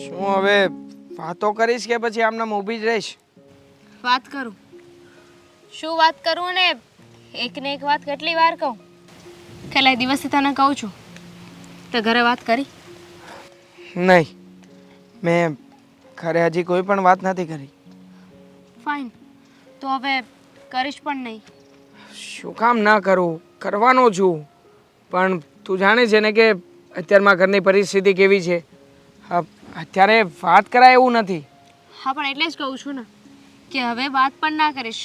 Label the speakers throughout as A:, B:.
A: શું હવે વાતો કરીશ કે પછી આમનામ ઊભી જ રહીશ?
B: વાત કરું. શું વાત કરું ને એકને એક વાત કેટલી વાર કહું? કેટલાય દિવસથી તને કહું છું તો ઘરે વાત કરી?
A: નહીં, મેં ઘરે હજી કોઈ પણ વાત નથી કરી.
B: ફાઇન, તો હવે કરીશ પણ નહીં.
A: શું કામ ના કરું? કરવાનો છું. પણ તું જાણે છે ને કે અત્યારમાં ઘરની પરિસ્થિતિ કેવી છે. હા, અત્યારે વાત કરાય એવું નથી.
B: હા, પણ એટલે જ કહું છું ને કે હવે વાત પણ ના કરીશ.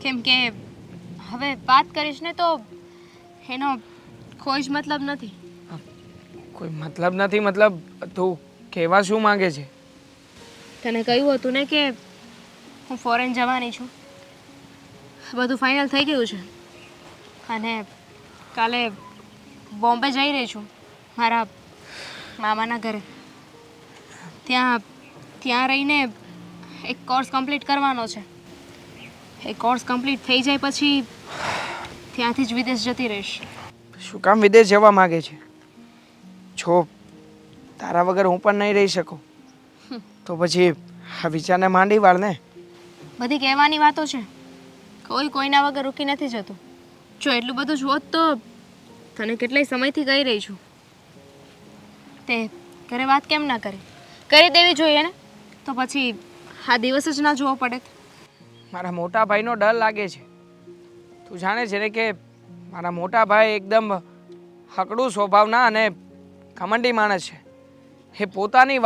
B: કેમ કે હવે વાત કરીશ ને તો એનો કોઈ જ મતલબ નથી.
A: કોઈ મતલબ નથી? મતલબ તું કહેવા શું માંગે છે?
B: તને કહ્યું હતું ને કે હું ફોરેન જવાની છું. બધું ફાઇનલ થઈ ગયું છે અને કાલે બોમ્બે જઈ રહી છું મારા મામાના ઘરે. ત્યાં રહીને એક કોર્સ કમ્પ્લીટ કરવાનો છે. એ કોર્સ કમ્પ્લીટ થઈ જાય પછી ત્યાંથી જ વિદેશ જતી રહીશ.
A: શું કામ વિદેશ જવા માંગે છે? જો તારા વગર હું પણ નહીં રહી શકું તો પછી આ વિચારને માંડી વાળ ને.
B: બધી કહેવાની વાતો છે. કોઈ કોઈના વગર રૂકી નથી જતું. જો એટલું બધું જ હોત તો તને કેટલાય સમયથી કહી રહી છું. તે ઘરે વાત કેમ ના કરી? કરી દેવી જોઈએ ને, તો પછી આ દિવસ જ ના જોવો પડે.
A: મારા મોટા ભાઈનો ડર લાગે છે. તું જાણે છે ને કે મારા મોટા ભાઈ એકદમ હકડું સ્વભાવના અને ઘમંડી માણસ છે. એ પોતાની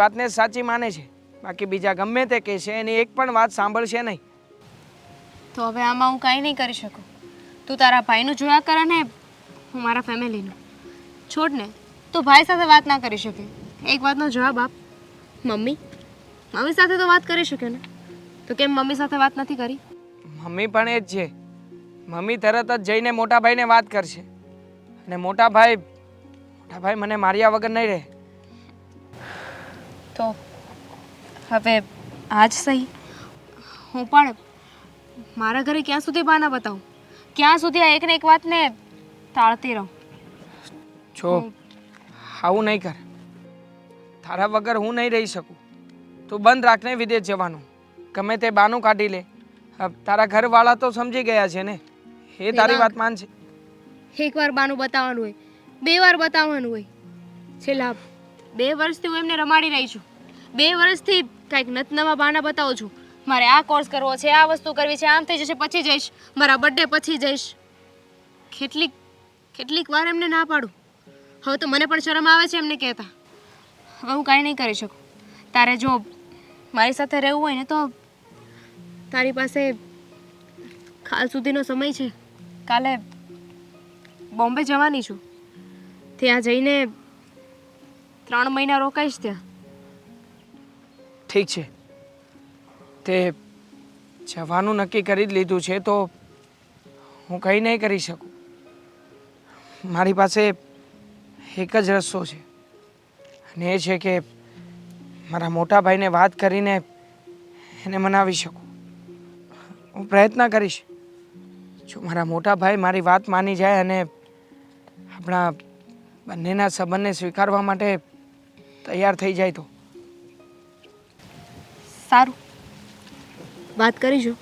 A: વાતને જ સાચી માને છે. બાકી બીજા ગમે તે કહેશે એની એક પણ વાત સાંભળશે નહીં.
B: તો હવે આમાં હું કાંઈ નહીં કરી શકું. તું તારા ભાઈનું જોયા કર ને હું મારા ફેમિલીનું. છોડ ને, તું ભાઈ સાથે વાત ના કરી શકે. એક વાતનો જવાબ આપ. મમ્મી સાથે તો વાત કરી શકે ને, તો કેમ મમ્મી સાથે વાત નથી કરી?
A: મમ્મી પણ એ જ છે. મમ્મી તરત જ જઈને મોટા ભાઈને વાત કરશે અને મોટા ભાઈ મને માર્યા વગર નહીં રહે.
B: તો હવે આજ સહી હું પણ મારા ઘરે ક્યાં સુધી બહાના બતાવું? ક્યાં સુધી આ એકને એક વાતને ટાળતી રહું?
A: જો આવું નહીં કર. તારા વગર હું નહીં રહી શકું. તું બંધ રાખને વિદેશ જવાનું. ગમે તે બાનું કાઢી લે. તારા ઘરવાળા તો સમજી ગયા છે ને, એ તારી વાત માનશે.
B: એકવાર બાનું બતાવવાનું હોય, 2 વાર બતાવવાનું હોય. છેલ્લા 2 વર્ષથી હું એમને રમાડી રહી છું. 2 વર્ષથી કંઈક નવા બાના બતાવું છું. મારે આ કોર્સ કરવો છે, આ વસ્તુ કરવી છે, આમ થઈ જશે પછી જઈશ, મારા બર્થડે પછી જઈશ. કેટલીક વાર એમને ના પાડું. હવે તો મને પણ શરમ આવે છે એમને કહેતા. હવે હું કાંઈ નહીં કરી શકું. તારે જો મારી સાથે રહેવું હોય ને તો તારી પાસે કાલ સુધીનો સમય છે. કાલે બોમ્બે જવાની છું. ત્યાં જઈને 3 મહિના રોકાઈશ ત્યાં.
A: ઠીક છે, તે જવાનું નક્કી કરી જ લીધું છે તો હું કંઈ નહીં કરી શકું. મારી પાસે એક જ રસ્તો છે અને એ છે કે મારા મોટા ભાઈને વાત કરીને એને મનાવી શકું. હું પ્રયત્ન કરીશ. જો મારા મોટા ભાઈ મારી વાત માની જાય અને આપણા બંનેના સંબંધને સ્વીકારવા માટે તૈયાર થઈ જાય તો
B: સારું, વાત કરીશું.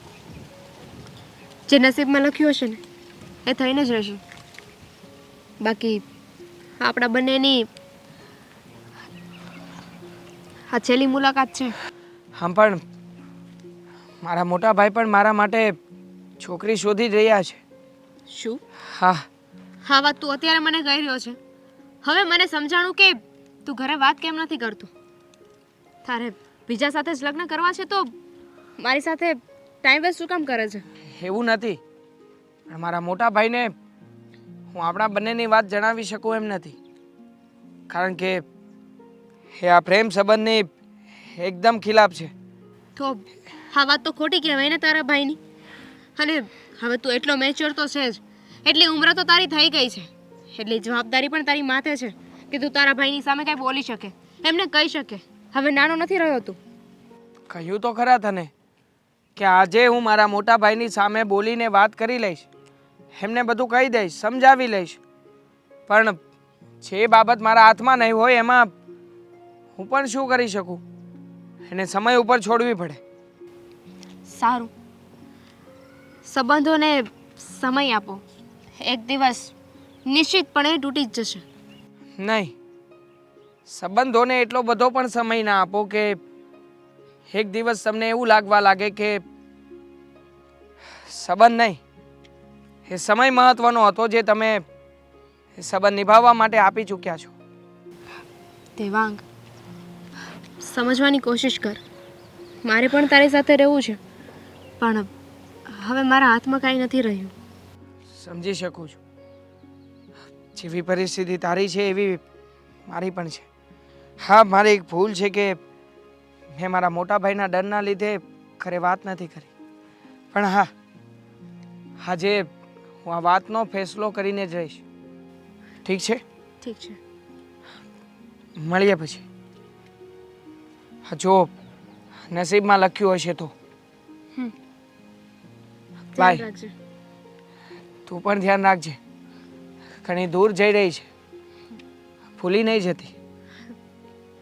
B: જે નસીબમાં લખ્યું હશે ને એ થઈને જ રહેશે. બાકી આપણા બંનેની આ છેલ્લી મુલાકાત છે.
A: હા, પણ મારા મોટા ભાઈ પણ મારા માટે છોકરી શોધી જ રહ્યા છે.
B: શું?
A: હા.
B: હા, વાત તું અત્યારે મને કહી રહ્યો છે. હવે મને સમજાણું કે તું ઘરે વાત કેમ નથી કરતો. તારે બીજા સાથે જ લગ્ન કરવા છે તો મારી સાથે ટાઈમ વેસ્ટ શું કામ કરે છે?
A: એવું નથી, પણ મારા મોટા ભાઈને હું આપણા બંનેની વાત જણાવી શકું એમ નથી. કારણ કે એ આ પ્રેમ સંબંધની એકદમ ખિલાફ છે.
B: તો હા, વાત તો ખોટી કહેવાય ને તારા ભાઈની. અને હવે તું એટલો મેચ્યોર તો છે જ. એટલી ઉંમર તો તારી થઈ ગઈ છે. એટલી જવાબદારી પણ તારી માથે છે કે તું તારા ભાઈની સામે કાંઈ બોલી શકે, એમને કહી શકે. હવે નાનો નથી રહ્યો તું.
A: કહ્યું તો ખરા તને કે આજે હું મારા મોટા ભાઈની સામે બોલીને વાત કરી લઈશ, એમને બધું કહી દઈશ, સમજાવી લઈશ. પણ જે બાબત મારા હાથમાં નહીં હોય એમાં હું પણ શું કરી શકું? એને સમય ઉપર છોડવી પડે.
B: સારું, સંબંધોને સમય આપો. એક દિવસ નિશ્ચિતપણે તૂટી જ જશે.
A: નહીં, સંબંધોને એટલો બધો પણ સમય ના આપો કે એક દિવસ તમને એવું લાગવા લાગે કે સંબંધ નહીં, એ સમય મહત્વનો હતો જે તમે એ સંબંધ નિભાવવા માટે આપી ચૂક્યા છો.
B: દેવાંગ, સમજવાની કોશિશ કર. મારે પણ તારી સાથે રહેવું છે, પણ હવે મારા હાથમાં કાંઈ નથી રહ્યું.
A: સમજી શકું છું. જેવી પરિસ્થિતિ તારી છે એવી મારી પણ છે. હા, મારી એક ભૂલ છે કે મેં મારા મોટા ભાઈના ડરના લીધે ઘરે વાત નથી કરી. પણ હા, આજે હું આ વાતનો ફેસલો કરીને જ રહીશ. ઠીક છે?
B: ઠીક છે.
A: મળીએ પછી. હા, જો નસીબમાં લખ્યું હશે તો.
B: ધ્યાન
A: બાય.
B: રાખજે.
A: તું પણ ધ્યાન રાખજે. ઘણી દૂર જઈ રહી છે, ભૂલી નહીં જતી.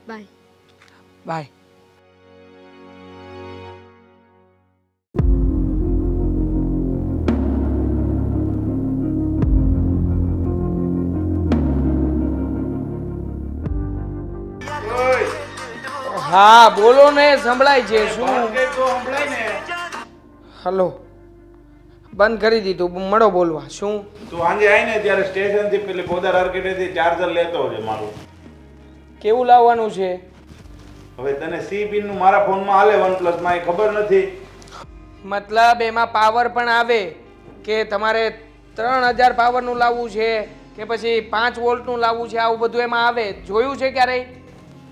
B: બાય.
A: બાય. હા બોલો ને, સંભળાય છે. શું? હલો, બંધ કરી દીધું. મળો બોલવા. શું?
C: તું સાંજે આવી ને ત્યારે સ્ટેશન થી પેલી પોદાર આર્કેટેથી ચાર્જર લેતો છે મારું.
A: કેવું લાવવાનું છે?
C: હવે તને સી પિન નું મારા ફોનમાં હાલે OnePlus માં એ ખબર નથી.
A: મતલબ એમાં પાવર પણ આવે કે તમારે 3000 પાવરનું લાવવું છે કે પછી 5 વોલ્ટનું લાવવું છે? આવું બધું એમાં આવે. જોયું છે ક્યારેય?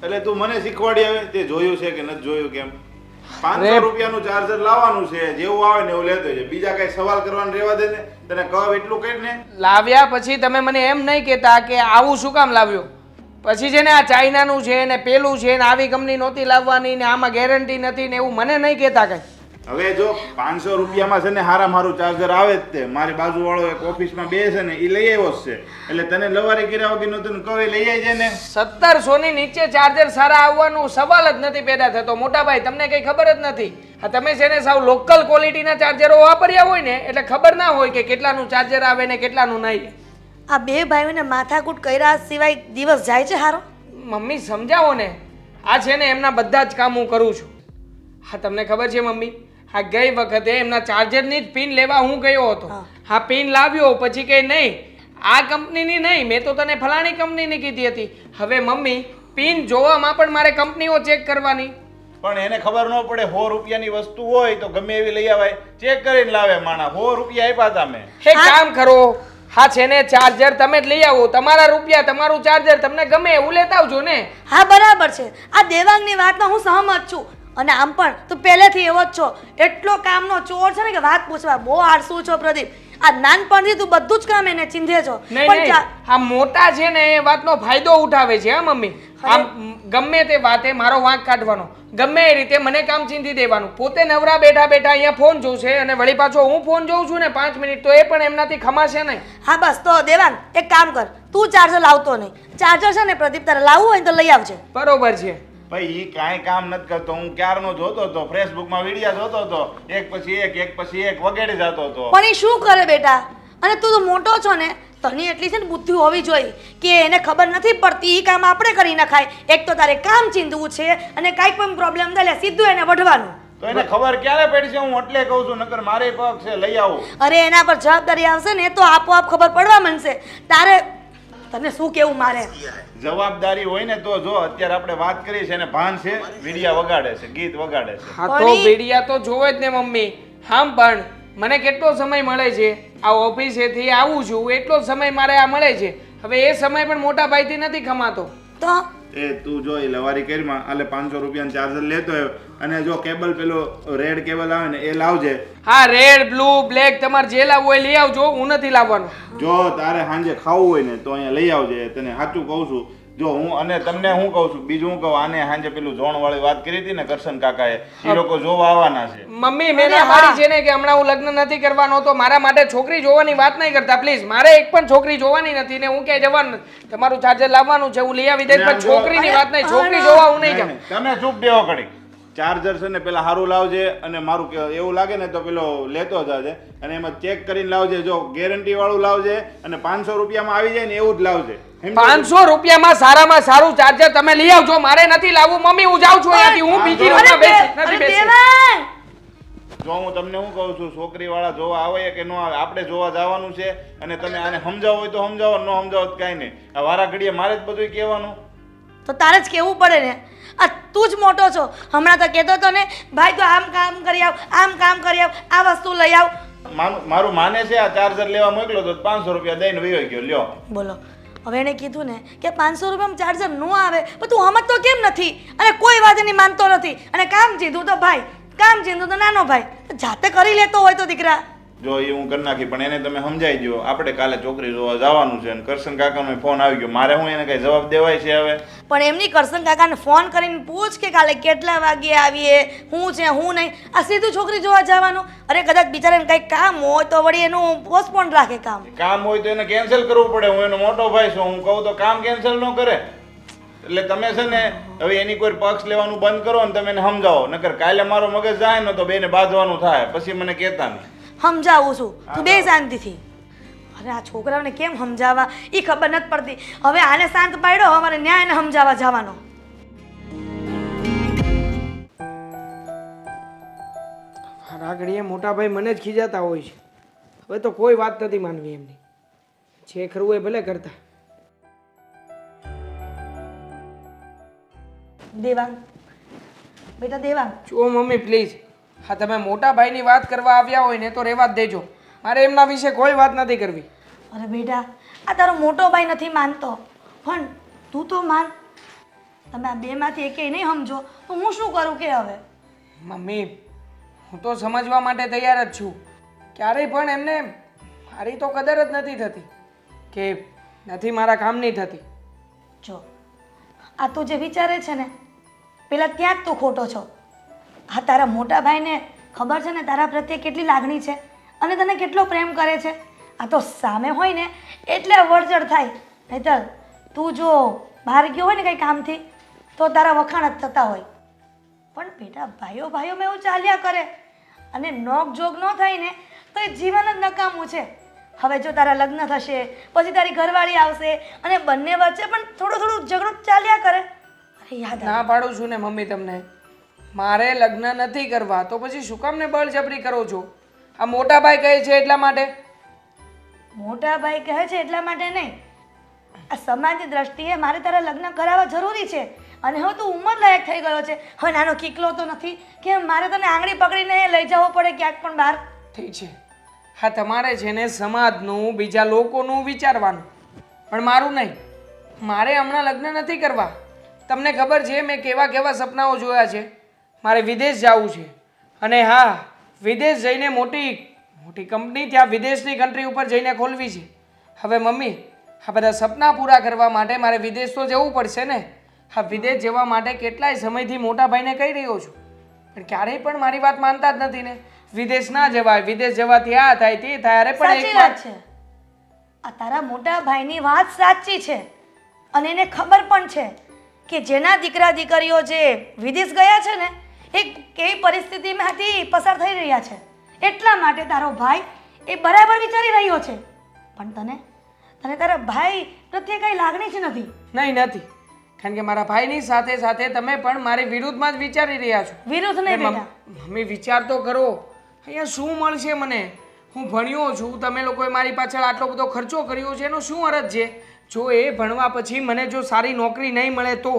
C: એટલે તું મને શીખવાડી આવે તે જોયું છે કે નથી જોયું કેમ?
A: અરે.
C: 500 રૂપિયાનું ચાર્જર લાવવાનું છે, જેવું આવે ને એવું લેતો છે. બીજા કઈ સવાલ કરવાનું રહેવા દે ને. તને કહું એટલું કઈ ને.
A: લાવ્યા પછી તમે મને એમ નહીં કહેતા કે આવું શું કામ લાવ્યો. પછી છે ને આ ચાઇનાનું છે ને પેલું છે ને આવી કંપની નહોતી લાવવાની ને આમાં ગેરંટી નથી ને એવું મને નહીં કહેતા કંઈ.
C: હવે જો 500 રૂપિયામાં છે ને હારામાં હારું ચાર્જર આવે જ તે. મારી બાજુવાળો એક ઓફિસમાં બે છે ને એ લઈ આવ્યો જ છે. એટલે તને લવારી કર્યા વગર તને કહું એ લઈ આવી જાય ને.
A: 1700 ની નીચે ચાર્જર સારા આવવાનું સવાલ જ નથી પેદા થતો. મોટા ભાઈ, તમને કંઈ ખબર જ નથી. આ તમે છે ને સાવ લોકલ ક્વોલિટીના ચાર્જરો વાપર્યા હોય ને એટલે ખબર ના હોય કે કેટલાનું ચાર્જર આવે ને કેટલાનું નહીં.
D: આ બે ભાઈઓને માથાકૂટ કર્યા સિવાય દિવસ જાય છે હારો?
A: મમ્મી સમજાવો ને. આ છે ને એમના બધા જ કામ હું કરું છું. હા, તમને ખબર છે મમ્મી, આ ગઈ વખતે એમના ચાર્જરની જ પિન લેવા હું ગયો હતો. હા, પિન લાવ્યો પછી કે નહીં આ કંપનીની નહીં, મેં તો તને ફલાણી કંપનીની કીધી હતી. હવે મમ્મી, પિન જોવામાં પણ મારે કંપનીઓ ચેક કરવાની.
C: પણ એને ખબર ન પડે 100 રૂપિયાની વસ્તુ હોય તો ગમે એવી લઈ આવાય. ચેક કરીને લાવે માણા. 100 રૂપિયા આપ્યા તમે.
A: એક કામ કરો, હા છે ને ચાર્જર તમે જ લઈ આવો. તમારા રૂપિયા, તમારું ચાર્જર, તમને ગમે એવું લેતા આવજો ને.
D: હા બરાબર છે. આ દેવાંગની વાતમાં હું સહમત છું. અને આમ પણ તું પહેલેથી એવો જ છો. એટલો કામનો ચોર છે ને કે વાત પૂછવા. બહુ આળસુ છો પ્રદીપ. આ નાનપણથી તું બધું જ કામ એને ચીંધે છો.
A: નહીં નહીં, આ મોટા છે ને એ વાતનો ફાયદો ઉઠાવે છે. હા મમ્મી, આમ ગમે તે વાતે મારો વાંક કાઢવાનો, ગમે એ રીતે મને કામ ચીંધી દેવાનું. પોતે નવરા બેઠા બેઠા અહીંયા ફોન જોશે અને વળી પાછો હું ફોન જોઉં છું ને 5 મિનિટ, તો એ પણ એમનાથી ખમાશે નહીં.
D: હા બસ તો દેવાંગ એક કામ કર, તું ચાર્જર લાવતો નહીં. ચાર્જર છે ને પ્રદીપ તારે લાવવું હોય ને તો લઈ આવજે.
A: બરોબર છે.
C: ભાઈ ઈ કાંઈ કામ નથી કરતો. હું ક્યારનો જોતો હતો, ફેસબુકમાં વિડીયો જોતો હતો. એક પછી એક વગેરે જતો હતો.
D: પણ એ શું કરે બેટા? અને તું તો મોટો છો ને, તને એટલી છે ને બુદ્ધિ હોવી જોઈએ કે એને ખબર નથી પડતી. એ કામ આપણે કરી નખાય. એક તો તારે કામ ચીંધવું છે અને કાંઈ પણ પ્રોબ્લેમ થાય સીધું એને વઢવાનું.
C: તો એને ખબર ક્યારે પડશે? હું એટલે કહું છું, નકર મારે પગ છે લઈ આવું.
D: અરે એના પર જવાબદારી આવશે ને તો આપોઆપ ખબર પડવા માંડશે. તારે તને શું કેવું મારે?
C: જવાબદારી હોય ને તો જો અત્યારે આપણે વાત કરી છે ને ભાન છે, વિડિયા વગાડે છે, ગીત વગાડે છે.
A: હા તો વિડિયા તો જોવે જ ને મમ્મી. હા પણ મને કેટલો સમય મળે છે? આ ઓફિસેથી આવું છું એટલો સમય મારે આ મળે છે. હવે એ સમય પણ મોટા ભાઈથી નથી ખમાતો.
D: તો
C: એ તું જો એ લવારી કરીમાં આલે 500 રૂપિયાનું ચાર્જર લેતો હોય અને જો કેબલ પેલો રેડ કેબલ આવે ને એ લાવજે.
A: હા, રેડ, બ્લુ, બ્લેક તમારે જે લાવવું હોય લઈ આવજો. હું નથી લાવવાનું.
C: જો તારે સાંજે ખાવું હોય ને તો અહીંયા લઈ આવજે. તને સાચું કહું છું, જો હું અને તમને હું કહું છું બીજું હું કહું આને સાંજે પેલું ઝોણ વાળી વાત કરી હતી ને કરશન કાકાએ એ લોકો જોવા આવવાના છે.
A: મમ્મી મેં ના પાડી છે ને કે હમણાં હું લગ્ન નથી કરવાનો તો મારા માટે છોકરી જોવાની વાત નહીં કરતા પ્લીઝ. મારે એક પણ છોકરી જોવાની નથી ને હું ક્યાંય જવાનું નથી. તમારું ચાર્જર લાવવાનું છે હું લઈ આવી દઈશ પણ છોકરીની વાત નહીં. છોકરી જોવા હું નહીં જાઉં.
C: તમે ચૂપ બેહો ઘડી. ચાર્જર છે ને પેલા સારું લાવજે અને મારું એવું લાગે ને તો પેલો લેતો જજે અને એમાં ચેક કરીને લાવજે. જો ગેરંટી વાળું લાવજે અને 500 રૂપિયામાં આવી જાય ને એવું જ લાવજે.
A: 500 રૂપિયામાં સારામાં સારું ચાર્જર તમે લઈ આવજો. મારે નથી લાવવું મમ્મી. હું જાઉં છું અહીંયાથી. હું બીજી રૂમમાં નથી બેસી.
D: દેવાંગ!
C: જો હું તમને શું કહું છું છોકરી વાળા જોવા આવે કે ન આવે આપણે જોવા જવાનું છે અને તમે આને સમજાવો હોય તો સમજાવો ન સમજાવો તો કાંઈ નહીં. આ વારા ઘડીએ મારે જ બધું કહેવાનું.
D: તો તારે જ કેવું પડે ને. આ તું જ મોટો છો. હમણાં તો કહેતો હતો ને ભાઈ તો આમ કામ કરી આવ, આમ કામ કરી આવ, આ વસ્તુ લઈ આવ.
C: મારું માને છે આ ચાર્જર લેવા મોકલો તો 500 રૂપિયા દઈને વયો ગયો. લ્યો
D: બોલો હવે એને કીધું ને કે 500 રૂપિયામાં ચાર્જર ન આવે પણ તું સમજતો કેમ નથી અને કોઈ વાત એની માનતો નથી અને કામ ચીધું તો ભાઈ, કામ ચીધું તો નાનો ભાઈ. જાતે કરી લેતો હોય તો દીકરા.
C: જો એ હું કરી નાખી પણ એને તમે સમજાઈ દો. આપણે કાલે છોકરી જોવા જવાનું છે અને કરશન કાકાનો ફોન આવી ગયો. મારે હું એને કઈ જવાબ દેવાય છે હવે?
D: પણ એમની કરશન કાકાને ફોન કરીને પૂછ કે કાલે કેટલા વાગે આવીએ, હું છે હું નહીં. આ સીધું છોકરી જોવા જવાનું. અરે કદાચ બિચારાને કંઈક કામ હોય તો વળી એનું પોસ્ટપોન રાખે કામ.
C: કામ હોય તો એને કેન્સલ કરવું પડે. હું એનો મોટો ભાઈ છું. હું કહું તો કામ કેન્સલ ન કરે. એટલે તમે છે ને હવે એની કોઈ પક્ષ લેવાનું બંધ કરો ને તમે એને સમજાવો. નકર કાલે મારો મગજ જાય ને તો બેને બાંધવાનું થાય પછી મને કહેતા નહીં.
D: સમજાવું છું તું બે શાંતિથી. અરે આ છોકરાઓને કેમ સમજાવવા એ ખબર નથી પડતી. હવે આને શાંત પાડ્યો અમારે ન્યાય એને સમજાવવા જવાનો.
A: ઘડીએ મોટા ભાઈ મને જ ખીજાતા હોય છે. હવે તો કોઈ વાત નથી માનવી એમની. જે કરવું એ ભલે કરતા.
D: દેવાંગ, બેટા દેવાંગ,
A: જો મમ્મી પ્લીઝ હા તમે મોટા ભાઈની વાત કરવા આવ્યા હોય ને તો રહેવા જ દેજો. મારે એમના વિશે કોઈ વાત નથી કરવી.
D: અરે બેટા આ તારો મોટો ભાઈ નથી માનતો પણ તું તો માન. તમે આ બેમાંથી એકેય નહીં સમજો તો હું શું કરું કે હવે?
A: મમ્મી હું તો સમજવા માટે તૈયાર જ છું. ક્યારેય પણ એમને મારી તો કદર જ નથી થતી કે નથી મારા કામની થતી.
D: જો આ તું જે વિચારે છે ને પેલા ત્યાં જ તું ખોટો છો. આ તારા મોટા ભાઈને ખબર છે ને તારા પ્રત્યે કેટલી લાગણી છે અને તને કેટલો પ્રેમ કરે છે. આ તો સામે હોય ને એટલે વળચડ થાય. નહીંતર તું જો બહાર ગયો હોય ને કંઈ કામથી તો તારા વખાણ જ થતા હોય. પણ બેટા ભાઈઓ ભાઈઓમાં એવું ચાલ્યા કરે અને નોક જોગ ન થાય ને તો એ જીવન જ નકામું છે. હવે જો તારા લગ્ન થશે પછી તારી ઘરવાળી આવશે અને બંને વચ્ચે પણ થોડું ઝઘડો ચાલ્યા કરે. અરે યાદ
A: ના પાડું છું ને મમ્મી તમને. મારે લગ્ન નથી કરવા તો પછી શું કામ ને બળજબરી કરો છો? આ મોટા ભાઈ કહે છે એટલા માટે.
D: મોટા ભાઈ કહે છે એટલા માટે નહીં. આ સમાજની દ્રષ્ટિએ મારે તારા લગ્ન કરાવવા જરૂરી છે અને હવે તું ઉંમર લાયક થઈ ગયો છે. હવે નાનો કીકલો તો નથી કે મારે તને આંગળી પકડીને લઈ જવો પડે ક્યાંક પણ બહાર.
A: ઠીક છે હા તમારે છે ને સમાજનું બીજા લોકોનું વિચારવાનું પણ મારું નહીં. મારે હમણાં લગ્ન નથી કરવા. તમને ખબર છે મેં કેવા કેવા સપનાઓ જોયા છે. મારે વિદેશ જવું છે અને હા વિદેશ જઈને મોટી મોટી કંપની ત્યાં વિદેશની કન્ટ્રી ઉપર જઈને ખોલવી છે. હવે મમ્મી આ બધા સપના પૂરા કરવા માટે મારે વિદેશ તો જવું પડશે ને. હા વિદેશ જવા માટે કેટલાય સમયથી મોટા ભાઈને કહી રહ્યો છું પણ ક્યારેય પણ મારી વાત માનતા જ નથી ને. વિદેશ ના જવાય, વિદેશ જવાથી આ થાય તે થાય. અરે પણ
D: સાચી વાત છે. આ તારા મોટા ભાઈની વાત સાચી છે અને એને ખબર પણ છે કે જેના દીકરા દીકરીઓ જે વિદેશ ગયા છે ને એ કેવી પરિસ્થિતિમાંથી પસાર થઈ રહ્યા છે. એટલા માટે તારો ભાઈ એ બરાબર વિચારી રહ્યો છે. પણ તને તારા ભાઈ પ્રત્યે કઈ લાગણી જ નથી.
A: નહીં નથી કારણ કે મારા ભાઈની સાથે સાથે તમે પણ મારી વિરુદ્ધમાં જ વિચારી રહ્યા છો.
D: વિરુદ્ધ નહીં બેટા.
A: મમ્મી વિચાર તો કરો. અહીંયા શું મળશે મને? હું ભણ્યો છું. તમે લોકોએ મારી પાછળ આટલો બધો ખર્ચો કર્યો છે એનો શું અર્થ છે? જો એ ભણવા પછી મને જો સારી નોકરી નહીં મળે તો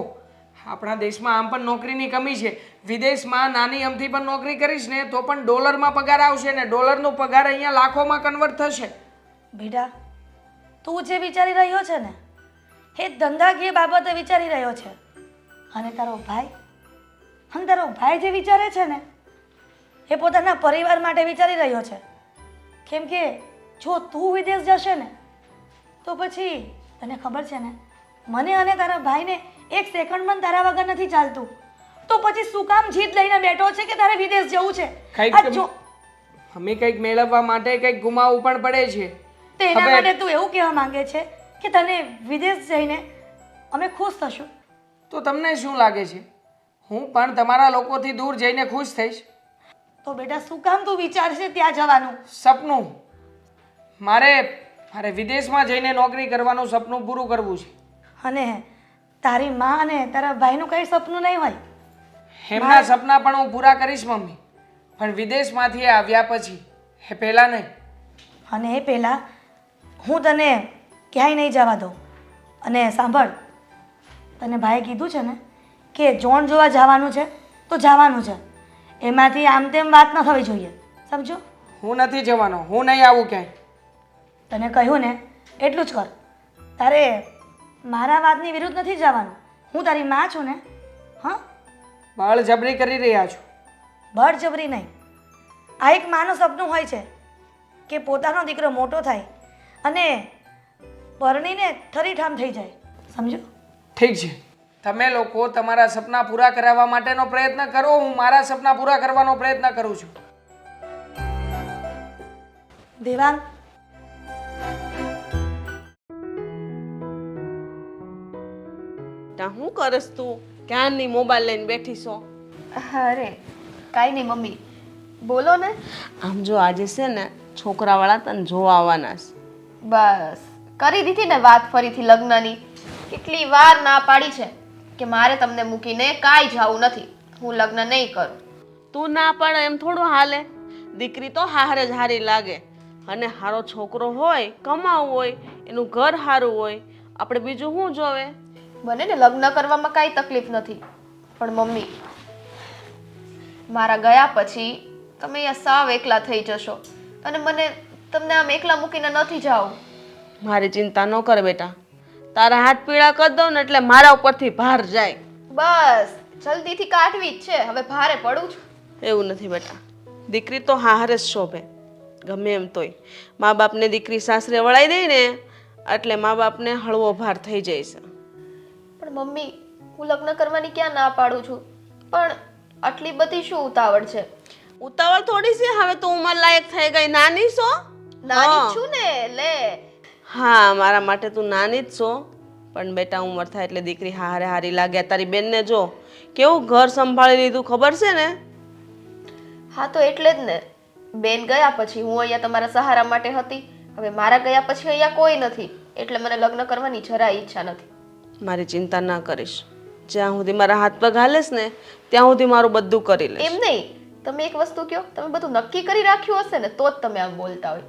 A: આપણા દેશમાં આમ પણ નોકરીની કમી છે. વિદેશમાં નાની અમથી પણ નોકરી કરીશ ને તો પણ ડોલરમાં પગાર આવશે ને ડોલરનો પગાર અહીંયા લાખોમાં કન્વર્ટ થશે.
D: બેટા તું જે વિચારી રહ્યો છે ને એ ધંધાકીય બાબતે વિચારી રહ્યો છે અને તારો ભાઈ જે વિચારે છે ને એ પોતાના પરિવાર માટે વિચારી રહ્યો છે. કેમ કે જો તું વિદેશ જશે ને તો પછી તને ખબર છે ને મને અને તારા ભાઈને એક સેકન્ડ પણ તારા વગર નથી ચાલતું. તો પછી શું કામ જીત લઈને બેઠો છે કે તારે વિદેશ જવું છે?
A: કંઈક
D: આ જો
A: અમે કંઈક મેળવવા માટે કંઈક ગુમાવવું પણ પડે છે.
D: તો એના
A: હવે-
D: માટે તું એવું કહેવા માંગે છે કે તને વિદેશ જઈને અમે ખુશ થશું?
A: તો તમને શું લાગે છે હું પણ તમારા લોકોથી દૂર જઈને ખુશ થઈશ?
D: તો બેટા શું કામ તું વિચારે છે ત્યાં જવાનું?
A: સપનું મારે મારે વિદેશમાં જઈને નોકરી કરવાનું સપનું પૂરું કરવું છે.
D: અને તારી માં અને તારા ભાઈનું કઈ સપનું નહીં હોય?
A: એમના સપના પણ હું પૂરા કરીશ મમ્મી, પણ વિદેશમાંથી આવ્યા પછી, એ પહેલાં નહીં.
D: અને એ પહેલાં હું તને ક્યાંય નહીં જવા દઉં. અને સાંભળ, તને ભાઈએ કીધું છે ને કે જોણ જોવા જવાનું છે તો જવાનું છે. એમાંથી આમ તેમ વાત ન થવી જોઈએ, સમજો?
A: હું નથી જવાનો, હું નહીં આવું ક્યાંય.
D: તને કહ્યું ને એટલું જ કર. તારે મારા વાતની વિરુદ્ધ નથી જવાનું. હું તારી માં છું ને. હા,
A: બળજબરી કરી રહ્યા છો.
D: બળજબરી નહીં. આ એક માનું સપનું હોય છે કે પોતાનો દીકરો મોટો થાય અને પરણીને ઠરીઠામ થઈ જાય, સમજો?
A: ઠીક છે, તમે લોકો તમારા સપના પૂરા કરાવવા માટેનો પ્રયત્ન કરો, હું મારા સપના પૂરા કરવાનો પ્રયત્ન કરું છું.
D: દેવાંગ,
E: તા હું કરસ તું? ક્યારની મોબાઈલ લઈને બેઠી છો?
B: અરે કાંઈ નહીં મમ્મી, બોલો ને.
E: આમ જો આજે છે ને છોકરાવાળા તને જોવા આવવાના છે.
B: બસ કરી દીધી ને વાત ફરીથી લગ્નની. કેટલી વાર ના પાડી છે કે મારે તમને મૂકીને કાંઈ જવું નથી, હું લગ્ન નહીં કરું.
E: તું ના પડે એમ થોડું હાલે. દીકરી તો હારે જ હારી લાગે, અને હારો છોકરો હોય, કમાવું હોય, એનું ઘર સારું હોય, આપણે બીજું શું જોવે?
B: મને ને લગ્ન કરવામાં કાંઈ તકલીફ નથી, પણ મમ્મી મારા ગયા પછી તમે અહીંયા સાવ એકલા થઈ જશો અને મને તમને આમ એકલા મૂકીને નથી જાવું.
E: મારી ચિંતા ન કર બેટા, તારા હાથ પીળા કરી દઉં ને એટલે મારા ઉપરથી ભાર જાય.
B: બસ જલ્દીથી કાઢવી જ છે, હવે ભારે પડું છું.
E: એવું નથી બેટા, દીકરી તો હારે જ શોભે ગમે એમ તોય. મા બાપને દીકરી સાસરે વળાઈ દે ને એટલે મા બાપને હળવો ભાર થઈ જાય છે.
B: પણ મમ્મી હું લગ્ન કરવાની ક્યાં ના પાડું છું, પણ આટલી બધી શું ઉતાવળ છે?
E: ઉતાવળ થોડી છે, હવે તો ઉંમર લાયક થઈ ગઈ. નાની છો?
B: નાની જ છું ને લે.
E: હા, મારા માટે તું નાની જ છો, પણ બેટા ઉંમર થાય એટલે દીકરી હારે હારી લાગે. તારી બેનને જો કેવું ઘર સંભાળી લીધું, ખબર છે ને?
B: હા તો એટલે જ ને, બેન ગયા પછી હું અહીંયા તમારા સહારા માટે હતી, હવે મારા ગયા પછી અહીંયા કોઈ નથી, એટલે મને લગ્ન કરવાની જરાય ઈચ્છા નથી.
E: મારી ચિંતા ના કરીશ, જ્યાં સુધી મારા હાથ પગ હાલેસ ને ત્યાં સુધી મારું બધું કરી લઈશ.
B: એમ નહીં, તમે એક વસ્તુ કહો, તમે બધું નક્કી કરી રાખ્યું હશે ને તો જ તમે આમ બોલતા હોય.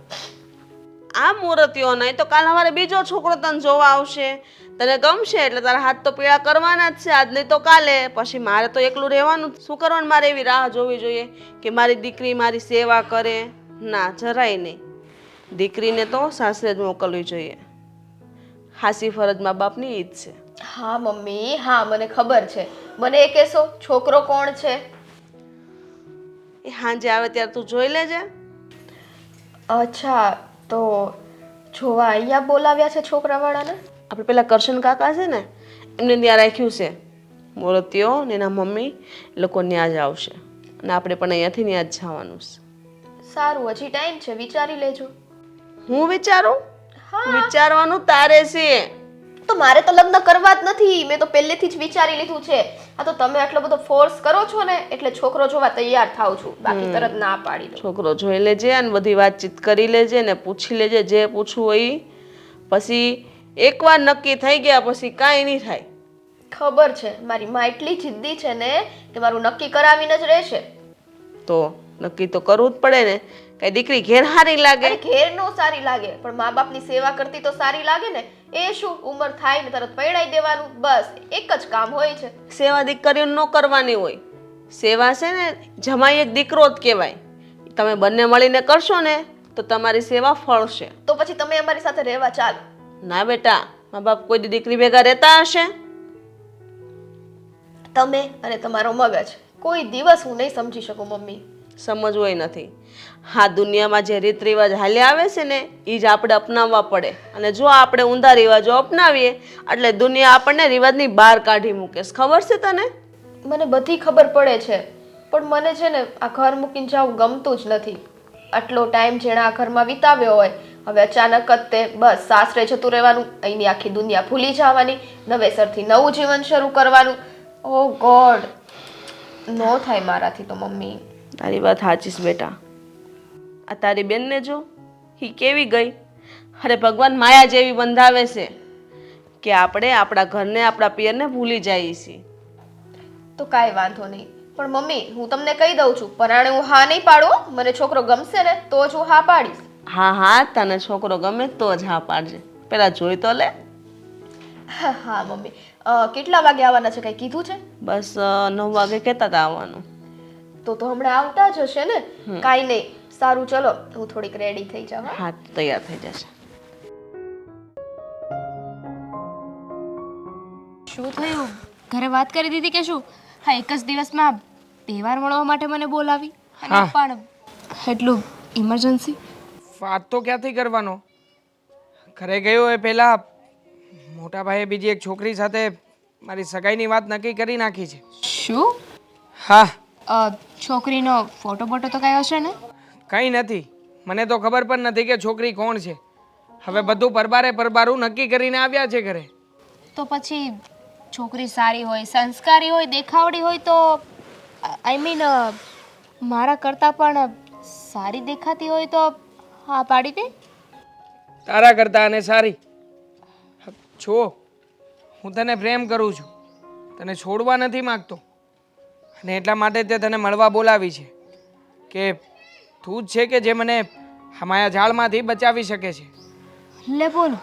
E: આ મુહૂર્તિઓ નહીં તો કાલ અમારે બીજો છોકરો તને જોવા આવશે, તને ગમશે એટલે તારા હાથ તો પીળા કરવાના જ છે, આજ નહીં તો કાલે. પછી મારે તો એકલું રહેવાનું, શું કરવાનું? મારે એવી રાહ જોવી જોઈએ કે મારી દીકરી મારી સેવા કરે? ના, જરાય નહીં. દીકરીને તો સાસરે જ મોકલવી જોઈએ. હાસી ફરજ મા બાપની ઈ જ છે.
B: હા મમ્મી, હા મને ખબર છે. મને એ કહેશો છોકરો કોણ છે?
E: એ સાંજે આવે ત્યારે તું જોઈ લેજે.
B: અચ્છા, તો જોવા અહીંયા બોલાવ્યા છે છોકરાવાળાને?
E: આપણે પેલા કરશન કાકા છે ને એમને ત્યાં રાખ્યું છે મૂર્તિઓ, ને એના મમ્મી એ લોકો ત્યાં જ આવશે, અને આપણે પણ અહીંયાથી ત્યાં જ જવાનું છે.
B: સારું, હજી ટાઈમ છે, વિચારી લેજો.
E: હું વિચારું?
B: હા
E: વિચારવાનું તારે છે.
B: તો મારે તો લગ્ન કરવા જ નથી, મેં તો પહેલેથી જ વિચારી લીધું છે. આ તો તમે આટલો બધો ફોર્સ કરો છો ને એટલે છોકરો જોવા તૈયાર થાવ છું, બાકી તરત ના પાડી દો.
E: છોકરો જોઈ લેજે અને બધી વાતચીત કરી લેજે ને પૂછી લેજે જે પૂછવું હોય ઈ. પછી એકવાર નક્કી થઈ ગયા પછી કાંઈ નહીં થાય.
B: ખબર છે, મારી માં એટલી જિદ્દી છે ને કે મારું નક્કી કરાવીને જ રહેશે.
E: તો નક્કી તો કરવું જ પડે ને. કઈ દીકરી ઘેર હારી લાગે?
B: અરે ઘેર નો સારી લાગે, પણ મા બાપની સેવા કરતી તો સારી લાગે ને. એ શું, ઉંમર થાય ને તરત પૈણાઈ દેવાનું, બસ એક જ કામ હોય છે.
E: સેવા દીકરીઓ ન કરવાની હોય. સેવા છે ને જમાઈ એક દીકરો જ કહેવાય. તમે બંને મળીને કરશો ને તો તમારી સેવા ફળશે.
B: તો પછી તમે અમારી સાથે રહેવા ચાલો.
E: ના બેટા, મા બાપ કોઈ દી દીકરી ભેગા રહેતા હશે?
B: તમે અને તમારો મગજ કોઈ દિવસ હું નહીં સમજી શકું મમ્મી.
E: સમજવું નથી. હા, દુનિયામાં જે રીત રિવાજ હાલ્યા આવે છે ને એ જ આપણે અપનાવવા પડે. અને જો આપણે ઊંધા રિવાજો અપનાવીએ એટલે દુનિયા આપણને રિવાજની બહાર કાઢી મૂકે છે. ખબર છે તને?
B: મને બધી ખબર પડે છે, પણ મને છે ને આ ઘર મૂકીને જવું ગમતું જ નથી. આટલો ટાઈમ જેણે આ ઘરમાં વિતાવ્યો હોય, હવે અચાનક જ તે બસ સાસરે જતું રહેવાનું, અહીંની આખી દુનિયા ભૂલી જવાની, નવેસરથી નવું જીવન શરૂ કરવાનું. ઓ ગોડ, નો થાય મારાથી તો મમ્મી.
E: તારી વાત સાચી છે બેટા. આ તારી બેનને જો, એ કેવી ગઈ. અરે ભગવાન માયા જેવી બંધાવે છે કે આપણે આપણા ઘરને આપણા પિયરને ભૂલી જઈએ છીએ.
B: તો કાંઈ વાંધો નહીં, પણ મમ્મી હું તમને કહી દઉં છું, પરાણે હું હા નહીં પાડું. મને છોકરો ગમશે ને તો જ હું હા પાડીશ.
E: હા હા, તને છોકરો ગમે તો જ હા પાડજે. પેલા જોઈ તો લે.
B: હા મમ્મી, કેટલા વાગે આવવાના છે કંઈ કીધું છે?
E: બસ 9 વાગે કહેતા હતા આવવાનું.
B: તો હમણાં આવતા જ હશે ને? કાંઈ નહીં, સારું ચલો હું થોડીક રેડી થઈ જાઉં.
E: હા, તૈયાર થઈ જશે.
B: શું થયું? ઘરે વાત કરી દીધી કે શું? હા, એક જ દિવસમાં તહેવાર મળવા માટે મને બોલાવી, અને પણ એટલું ઇમરજન્સી.
A: વાત તો ક્યાંથી કરવાનો? ઘરે ગયો એ પહેલાં મોટા ભાઈએ બીજી એક છોકરી સાથે મારી સગાઈની વાત નક્કી કરી નાખી છે.
B: શું?
A: હા,
B: છોકરીનો ફોટો બોટો તો કયો હશે ને?
A: કંઈ નથી. મને તો ખબર પણ નથી કે છોકરી કોણ છે. હવે બધું પરબારું નક્કી કરીને આવ્યા છે ઘરે.
B: તો પછી છોકરી સારી હોય, સંસ્કારી હોય, દેખાવડી હોય તો આઈ મીન મારા કરતાં પણ સારી દેખાતી હોય તો હા પાડી દે.
A: તારા કરતાં અને સારી છો. હું તને પ્રેમ કરું છું, તને છોડવા નથી માગતો, અને એટલા માટે તે તને મળવા બોલાવી છે કે તું જ છે કે જે મને હમાયા જાળમાંથી બચાવી શકે છે.
B: લે બોલો,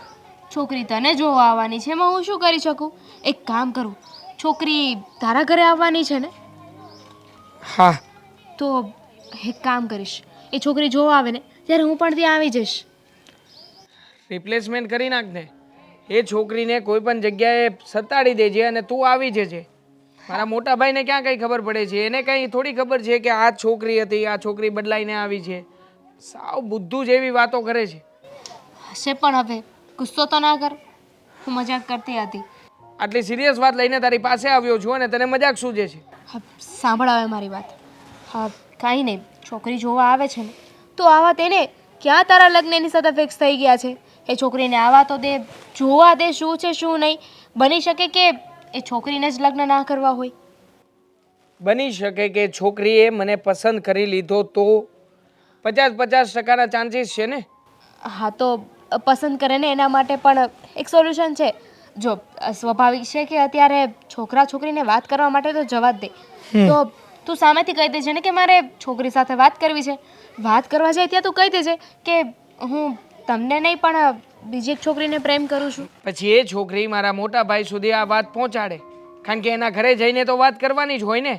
B: છોકરી તને જોવા આવવાની છે, એમાં હું શું કરી શકું? એક કામ કરું, છોકરી તારા ઘરે આવવાની છે ને?
A: હા,
B: તો એક કામ કરીશ, એ છોકરી જોવા આવે ને ત્યારે હું પણ ત્યાં આવી જઈશ.
A: રિપ્લેસમેન્ટ કરી નાખ ને. એ છોકરીને કોઈ પણ જગ્યાએ સતાડી દેજે અને તું આવી જજે. મારા મોટા ભાઈને ક્યાં કંઈ ખબર પડે છે? એને કંઈ થોડી ખબર છે કે આ છોકરી હતી, આ છોકરી બદલાઈને આવી છે. સાવ બુદ્ધુ જેવી વાતો કરે છે.
B: હશે, પણ હવે ગુસ્સો તો ના કર, હું મજાક કરતી હતી.
A: આટલી સિરિયસ વાત લઈને તારી પાસે આવ્યો છું અને તને મજાક સૂજે છે.
B: હા, સાંભળ હવે મારી વાત. હા, કાંઈ નહીં, છોકરી જોવા આવે છે ને તો આવા તેને. ક્યાં તારા લગ્ન એની સાથે ફિક્સ થઈ ગયા છે? એ છોકરીને આવા તો દે, જોવા દે શું છે શું નહીં. બની શકે કે એ છોકરીને જ લગ્ન ના કરવા હોય.
A: બની શકે કે છોકરીએ મને પસંદ કરી લીધો તો 50-50% ચાન્સીસ છે ને.
B: હા, તો પસંદ કરે ને એના માટે પણ એક સોલ્યુશન છે. જો સ્વાભાવિક છે કે અત્યારે છોકરા છોકરીને વાત કરવા માટે તો જવા જ દે, તો તું સામેથી કહી દેજે ને કે મારે છોકરી સાથે વાત કરવી છે. વાત કરવા જાય ત્યાં તું કહી દેજે કે હું તમને નહીં પણ બીજી એક છોકરીને પ્રેમ કરું છું.
A: પછી એ છોકરી મારા મોટા ભાઈ સુધી આ વાત પહોંચાડે, કારણ કે એના ઘરે જઈને તો વાત કરવાની જ હોય ને.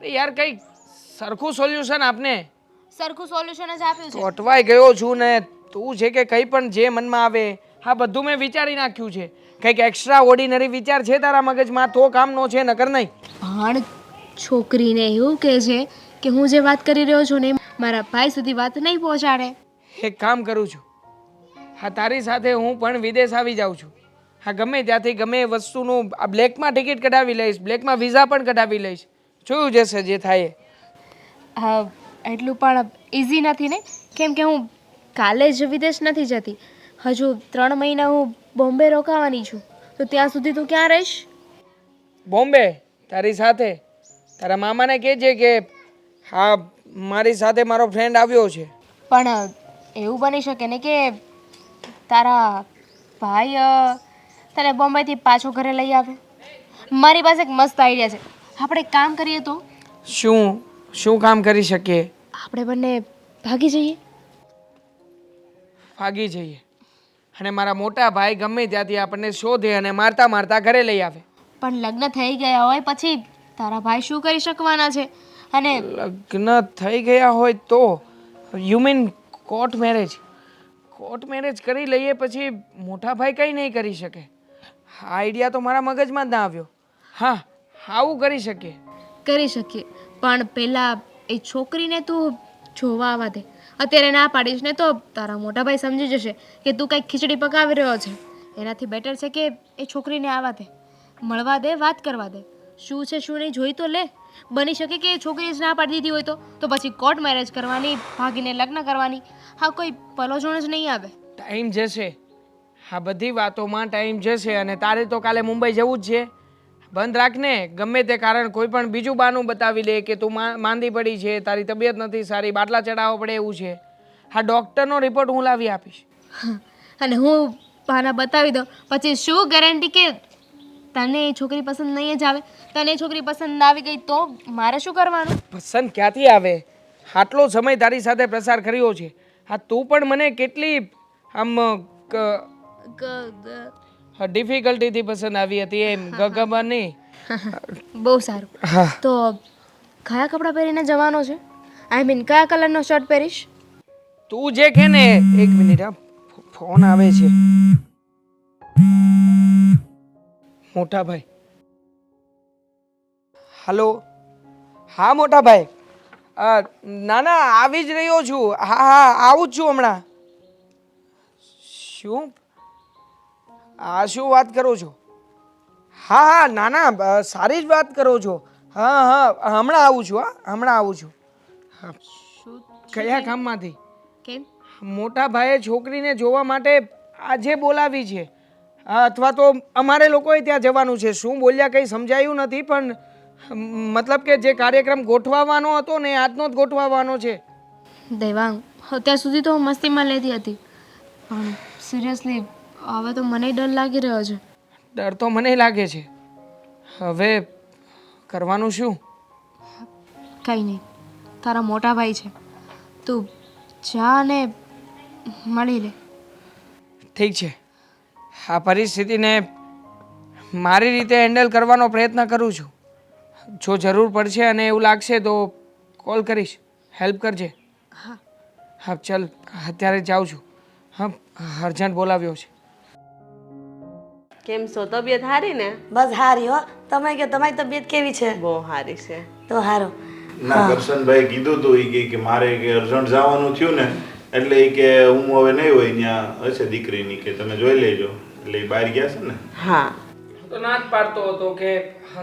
A: અરે યાર, કંઈક સરખું સોલ્યુશન આપને.
B: સરખું સોલ્યુશન જ આપ્યું છે.
A: અટવાઈ ગયો છું ને તું છે કે કંઈ પણ જે મનમાં આવે હા બધું મેં વિચારી નાખ્યું છે. કંઈક એક્સ્ટ્રા ઓર્ડિનરી વિચાર છે તારા મગજમાં તો કામનો છે, નકર નહીં.
B: પણ છોકરીને એવું કહે છે કે હું જે વાત કરી રહ્યો છું ને મારા ભાઈ સુધી વાત નહીં પહોંચાડે.
A: એક કામ કરું છું, હા તારી સાથે હું પણ વિદેશ આવી જાઉં છું. હા, ગમે ત્યાંથી ગમે એ વસ્તુનું આ બ્લેકમાં ટિકિટ કઢાવી લઈશ, બ્લેકમાં વિઝા પણ કઢાવી લઈશ. જોયું જશે જે થાય.
B: હા, એટલું પણ ઇઝી નથી ને, કેમ કે હું કાલે જ વિદેશ નથી જતી. હજુ 3 મહિના હું બોમ્બે રોકાવાની છું, તો ત્યાં સુધી તું ક્યાં રહીશ?
A: બોમ્બે તારી સાથે? તારા મામાને કહેજે કે હા મારી સાથે મારો ફ્રેન્ડ આવ્યો છે.
B: પણ એવું બની શકે ને કે તારા ભાઈ તને બોમ્બેથી પાછો ઘરે લઈ આવે. મારી પાસે એક મસ્ત આઈડિયા છે. આપણે એક કામ કરીએ તો.
A: શું કામ કરી શકીએ?
B: આપણે બંને ભાગી જઈએ.
A: ભાગી જઈએ અને મારા મોટા ભાઈ ગમે ત્યાંથી આપણને શોધે અને મારતા મારતા ઘરે લઈ આવે.
B: પણ લગ્ન થઈ ગયા હોય પછી તારા ભાઈ શું કરી શકવાના છે? અને
A: લગ્ન થઈ ગયા હોય તો you mean court marriage? Court marriage કરી લઈએ પછી મોટા ભાઈ કંઈ નહીં કરી શકે. આ આઈડિયા તો મારા મગજમાં જ ના આવ્યો. હા, આવું કરી શકીએ.
B: કરી શકીએ, પણ પહેલાં એ છોકરીને તું જોવા આવવા દે. અત્યારે ના પાડીશ ને તો તારા મોટા ભાઈ સમજી જશે કે તું કંઈક ખીચડી પકાવી રહ્યો છે. એનાથી બેટર છે કે એ છોકરીને આવવા દે, મળવા દે, વાત કરવા દે. શું છે શું નહીં જોઈ તો લે. બની શકે કે એ છોકરીએ જ ના પાડી દીધી હોય તો પછી કોર્ટ મેરેજ કરવાની, ભાગીને લગ્ન કરવાની. હા, કોઈ પલોજણ જ નહીં આવે.
A: ટાઈમ જશે, આ બધી વાતોમાં ટાઈમ જશે. અને તારે તો કાલે મુંબઈ જવું જ છે. બંધ રાખને, ગમે તે કારણ કોઈ પણ બીજું બહાનું બતાવી દે કે તું માંદી પડી છે, તારી તબિયત નથી સારી, બાટલા ચડાવવા પડે એવું છે. હા, ડૉક્ટરનો રિપોર્ટ હું લાવી આપીશ.
B: અને હું બહાના બતાવી દઉં પછી શું ગેરંટી કે તને એ છોકરી પસંદ નહીં જ આવે? તને એ છોકરી પસંદ આવી ગઈ તો મારે શું કરવાનું?
A: પસંદ ક્યાંથી આવે? આટલો સમય તારી સાથે પ્રસાર કર્યો છે. હા, તું પણ મને કેટલી આમ ડિફિકલ્ટીથી પસંદ આવી હતી એમ ખબર નહીં.
B: બહુ સારું. તો કયા કપડાં પહેરીને જવાનો છે? આઈ મીન કયા કલરનો શર્ટ પહેરીશ?
A: તું જે કે ને. એક મિનિટ, હા, ફોન આવે છે. મોટા ભાઈ. હલો. હા મોટા ભાઈ. ના ના, આવી જ રહ્યો છું. હા હા, આવું જ છું હમણાં. શું? શું વાત કરો છો? હા હા, ના ના, સારી જ વાત કરો છો. હા હા, હમણાં આવું છું. હા, હમણાં આવું છું.
B: શું?
A: કયા કામમાંથી?
B: કેમ?
A: મોટા ભાઈએ છોકરીને જોવા માટે આજે બોલાવી છે. અથવા તો અમારે લોકોએ ત્યાં જવાનું છે. શું બોલ્યા કંઈ સમજાયું નથી, પણ મતલબ કે જે કાર્યક્રમ ગોઠવવાનો હતો ને આજનો જ ગોઠવવાનો છે.
B: દેવાંગ, અત્યાર સુધી તો હું મસ્તીમાં લેતી હતી, પણ સિરિયસલી હવે તો મને ડર લાગી રહ્યો છે.
A: ડર તો મને લાગે છે. હવે કરવાનું શું?
B: કંઈ નહીં, તારા મોટા ભાઈ છે, તું જા અને મળી લે.
A: ઠીક છે, આ પરિસ્થિતિને મારી રીતે હેન્ડલ કરવાનો પ્રયત્ન કરું છું. જો જરૂર પડશે અને એવું લાગશે તો કોલ કરીશ, હેલ્પ કરજે.
B: હા.
A: હા ચાલ, અત્યારે જાઉં છું. હા, અર્જન્ટ બોલાવ્યો છે.
E: કેમ છો? તબિયત સારી ને?
D: બસ હારી હો. તમે કે તમારી તબિયત કેવી છે?
E: બહુ સારી છે.
D: તો હારું.
C: ના, કરશનભાઈ કીધું તું ઈ કે મારે કે અર્જન્ટ જવાનું થયું ને એટલે ઈ કે હું હવે નહીં હોય ત્યાં હશે દીકરીની કે તમે જોઈ લેજો. એટલે ઈ બહાર ગયા છે ને.
E: હા.
A: તો ના જ પાડતો હતો કે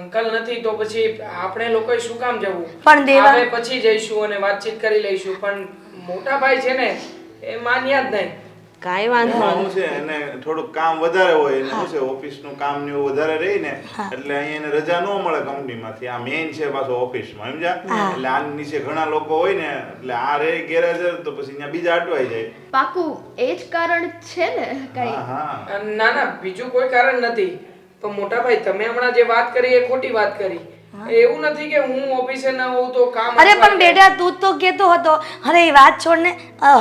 A: અંકલ નથી તો પછી આપણે લોકોએ શું કામ જવું?
D: પણ દેવા
A: હવે પછી જઈશું અને વાતચીત કરી લઈશું. પણ મોટા ભાઈ છે ને એ માન્યા જ નહીં.
E: કાંઈ વાંધો
C: એમાં
E: નહીં.
C: શું છે એને થોડુંક કામ વધારે હોય એને શું છે ઓફિસનું કામ ને એવું વધારે રહી ને એટલે અહીંયા એને રજા ન મળે કંપનીમાંથી. આ મેઇન છે પાછો ઓફિસમાં, સમજ્યા? એટલે આની નીચે ઘણા લોકો હોય ને એટલે આ રે ગેરહાજર તો પછી અહીંયા બીજા અટવાઈ જાય.
B: પાકું એ જ કારણ છે ને કઈ?
C: હા હા.
A: ના ના, બીજું કોઈ કારણ નથી. તો મોટા ભાઈ તમે હમણાં જે વાત કરી એ ખોટી વાત કરી. એવું નથી કે હું ઓફિસે ન હોઉં તો કામ.
D: અરે પણ બેટા તું તો કહેતો હતો. અરે એ વાત છોડ ને.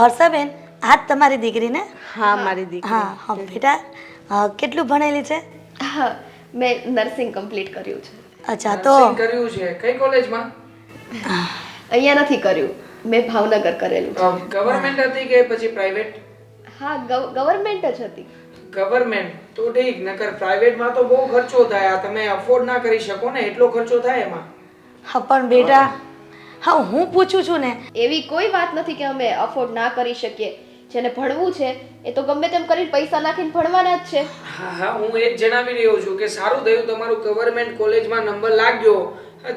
D: હર્ષાબેન, આ જ તમારી દીકરી ને?
E: હા, મારી દીકરી.
D: હા હા બેટા, કેટલું ભણેલી છે?
F: હા, મેં નર્સિંગ કમ્પ્લીટ કર્યું છે.
D: અચ્છા, તો
A: નર્સિંગ કર્યું છે કઈ કોલેજમાં?
F: અહીંયા નથી કર્યું, મેં ભાવનગર કરેલું છે.
A: ગવર્મેન્ટ હતી કે પછી પ્રાઇવેટ?
F: હા, ગવર્મેન્ટ જ હતી.
A: ગવર્મેન્ટ તો ઠીક, નકર પ્રાઇવેટમાં તો બહુ ખર્ચો થાય. આ તમે અફોર્ડ ના કરી શકો ને એટલો ખર્ચો થાય એમાં.
D: હા પણ બેટા, હા હું પૂછું છું ને.
F: એવી કોઈ વાત નથી કે અમે અફોર્ડ ના કરી શકીએ. જેને ભણવું છે એ તો ગમે તેમ કરીને પૈસા નાખીને ભણવાના જ છે.
A: હા હા, હું એ જ જણાવી રહ્યો છું કે સારું થયું તમારું ગવર્મેન્ટ કોલેજમાં નંબર લાગ્યો,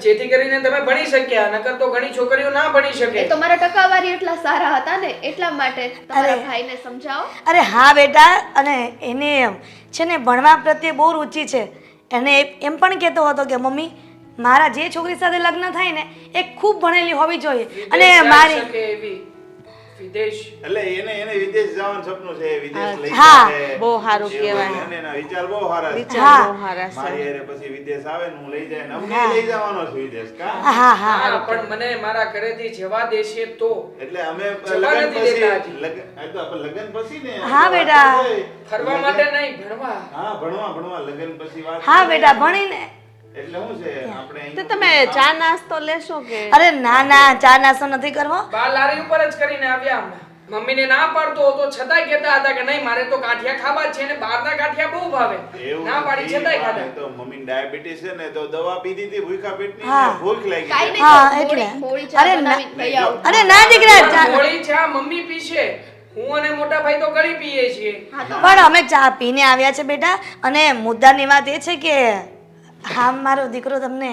A: જેથી કરીને તમે ભણી શક્યા. નકર તો ઘણી છોકરીઓ ના ભણી
F: એ
A: શકે.
F: તો મારા ટકાવારી એટલા સારા હતા ને એટલા માટે. તમારા ભાઈને સમજાવો.
D: અરે હા બેટા, અને એને છે ને ભણવા પ્રત્યે બહુ રુચિ છે. એને એમ પણ કહેતો હતો કે મમ્મી મારા જે છોકરી સાથે લગ્ન થાય ને એ ખૂબ ભણેલી હોવી જોઈએ. અને
A: વિદેશ જઈ
D: મારી
A: શકે એવી. વિદેશ
C: એટલે એને વિદેશ જવાનું સપનું છે. વિદેશ લઈ
D: હા,
C: જાય.
E: બહુ સારું
C: એવું
E: કહેવાય.
C: એને એના વિચાર બહુ સારા છે.
E: વિચાર બહુ સારા છે.
C: મારી હારે પછી વિદેશ આવે ને હું લઈ જાય ને અમને લઈ જવાનો છું વિદેશ. કા
D: હા હા
A: હા, પણ મને મારા ઘરેથી જવા દેશે તો.
C: એટલે અમે
A: જવા
C: લગન
A: નથી દેતા
C: પછી
A: હજી.
C: આ તો આપણે લગન પછી ને
D: હા બેટા.
A: ફરવા માટે નહીં, ભણવા.
C: હા, ભણવા લગન પછી વાત
D: હા બેટા, ભણીને.
C: એટલે શું છે આપણે
E: તો
C: અહીં
E: તમે ચા નાસ્તો લેશો કે?
D: અરે ના ના, ચા નાસ્તો નથી કરવો.
A: બા લારી ઉપર જ કરીને આવ્યા હમણાં. મમ્મીને ના પાડતો હતો છતાંય કહેતા હતા કે નહીં મારે તો ગાંઠિયા ખાવા જ છે ને બહારના ગાંઠિયા બહુ ભાવે.
C: એવું
A: ના પાડી
C: નથી,
A: છતાંય
C: પણ
A: ખાધા.
C: એ તો મમ્મીને ડાયાબિટીસ છે ને તો દવા પીધી હતી ભૂખા પેટની
D: હા.
C: ને ભૂખ લાગી
F: કાંઈ
C: ગઈ.
F: નહીં
D: હા,
F: તો
D: એટલે.
F: મોળી ચા
D: અરે ના.
F: બનાવીને લઈ આવો.
D: અરે ના દીકરા ચા
A: મોળી ચા મમ્મી પીશે, હું અને મોટા ભાઈ તો ગળી પીએ છીએ.
D: પણ અમે ચા પીને આવ્યા છે બેટા. અને મુદ્દાની વાત એ છે કે હા મારો દીકરો તમને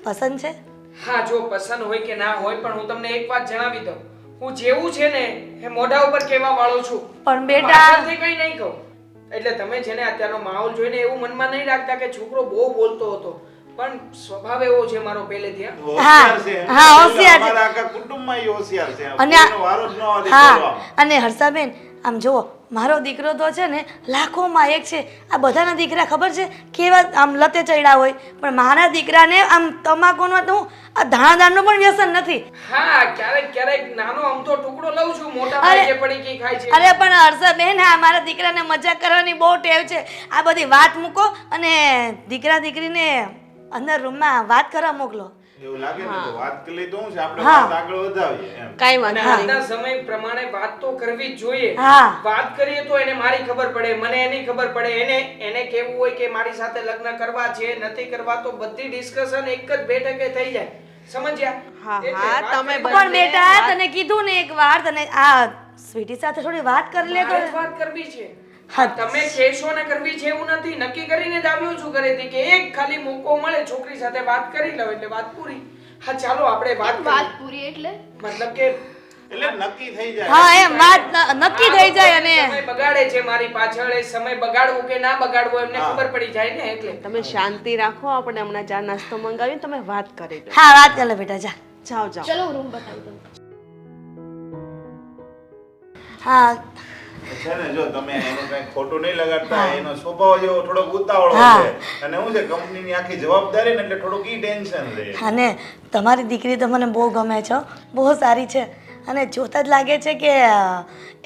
D: પસંદ છે.
A: હા, જો પસંદ હોય કે ના હોય, પણ હું તમને એક વાત જણાવી દઉં, હું જેવું છે ને એ મોઢા ઉપર કહેવા વાળો છું,
D: પણ બેટા
A: પાછળથી કંઈ નહીં કહું. એટલે તમે છે ને અત્યારનો માહોલ જોઈને એવું મનમાં નહીં રાખતા કે છોકરો બહુ બોલતો હતો, પણ સ્વભાવ એવો છે મારો પહેલેથી. હા.
C: હોશિયાર છે.
D: હા, હોશિયાર છે.
C: અમારા આખા કુટુંબમાં ઈ હોશિયાર છે.
D: અને આ-
C: કોઈનો વારો જ ન આવે
D: હા
C: બોલવામાં.
D: અને હર્ષાબેન આમ જુઓ મારો દીકરો તો છે ને લાખોમાં એક છે. આ બધાના દીકરા ખબર છે કેવા આમ લતે ચડ્યા હોય, પણ મારા દીકરાને આમ તમાકુનો તો આ ધાણાદારનું પણ વ્યસન નથી.
A: હા, ક્યારેક ક્યારેક નાનો અમથો ટુકડો લઉં છું, મોટા
D: અરે-
A: ભાઈ જે પડીકી ખાય છે.
D: અરે પણ હર્ષાબેન આ મારા દીકરાને મજાક કરવાની બહુ ટેવ છે. આ બધી વાત મૂકો અને દીકરા દીકરીને અંદર રૂમમાં વાત કરવા મોકલો.
C: એવું લાગે ને તો વાત કરી લઈ તો શું છે, આપણે
D: હા.
C: વાત આગળ વધાવીએ એમ.
E: કાંઈ
A: અને
E: વાંધો નહીં.
A: આજના સમય પ્રમાણે વાત તો કરવી જ જોઈએ.
D: હા.
A: વાત કરીએ તો એને મારી ખબર પડે, મને એની ખબર પડે. એને કેવું હોય કે મારી સાથે લગ્ન કરવા છે નથી કરવા, તો બધી ડિસ્કશન એક જ બેઠકે થઈ જાય. સમજ્યા?
E: હા,
A: એટલે
E: હા,
A: વાત
E: તમે
A: કરી-
D: પણ
E: બંને
D: બેટા
E: વાત-
D: તને કીધું ને એક વાર તને આ સ્વીટી સાથે થોડી વાત કરી લે
A: મારે જ
D: તો.
A: વાત કરવી છે.
D: હા.
A: તમે કહેશો ને કરવી છે એવું નથી, નક્કી કરીને જ આવ્યો છું ઘરેથી કે એક ખાલી મોકો મળે છોકરી સાથે વાત કરી લઉં એટલે વાત પૂરી. હા, ચાલો આપણે વાત
F: વાત
A: કરીએ.
F: પૂરી એટલે
A: મતલબ કે
C: એટલે નક્કી થઈ જાય.
D: હા એમ વાત નક્કી થઈ જાય અને
A: સમય બગાડે છે મારી પાછળ, એ સમય બગાડવો કે ના બગાડવો એમને
C: હા.
A: ખબર પડી જાય ને એટલે.
E: તમે શાંતિ રાખો, આપણે હમણાં ચા નાસ્તો મંગાવીને તમે વાત કરી લો.
D: હા વાત કરી લે બેટા જા.
E: જાઓ જાઓ.
F: ચલો હું રૂમ બતાવી દઉં.
D: હા
C: છે ને જો તમે એને કઈ ખોટું નહીં લગાડતા, એનો સ્વભાવ જેવો થોડોક ઉતાવળો
D: હા.
C: છે અને શું છે કંપનીની આખી જવાબદારી ને એટલે થોડુંક ઈ ટેન્શન રહે.
D: અને તમારી દીકરી તો મને બહુ ગમે છે હો. બહુ સારી છે અને જોતા જ લાગે છે કે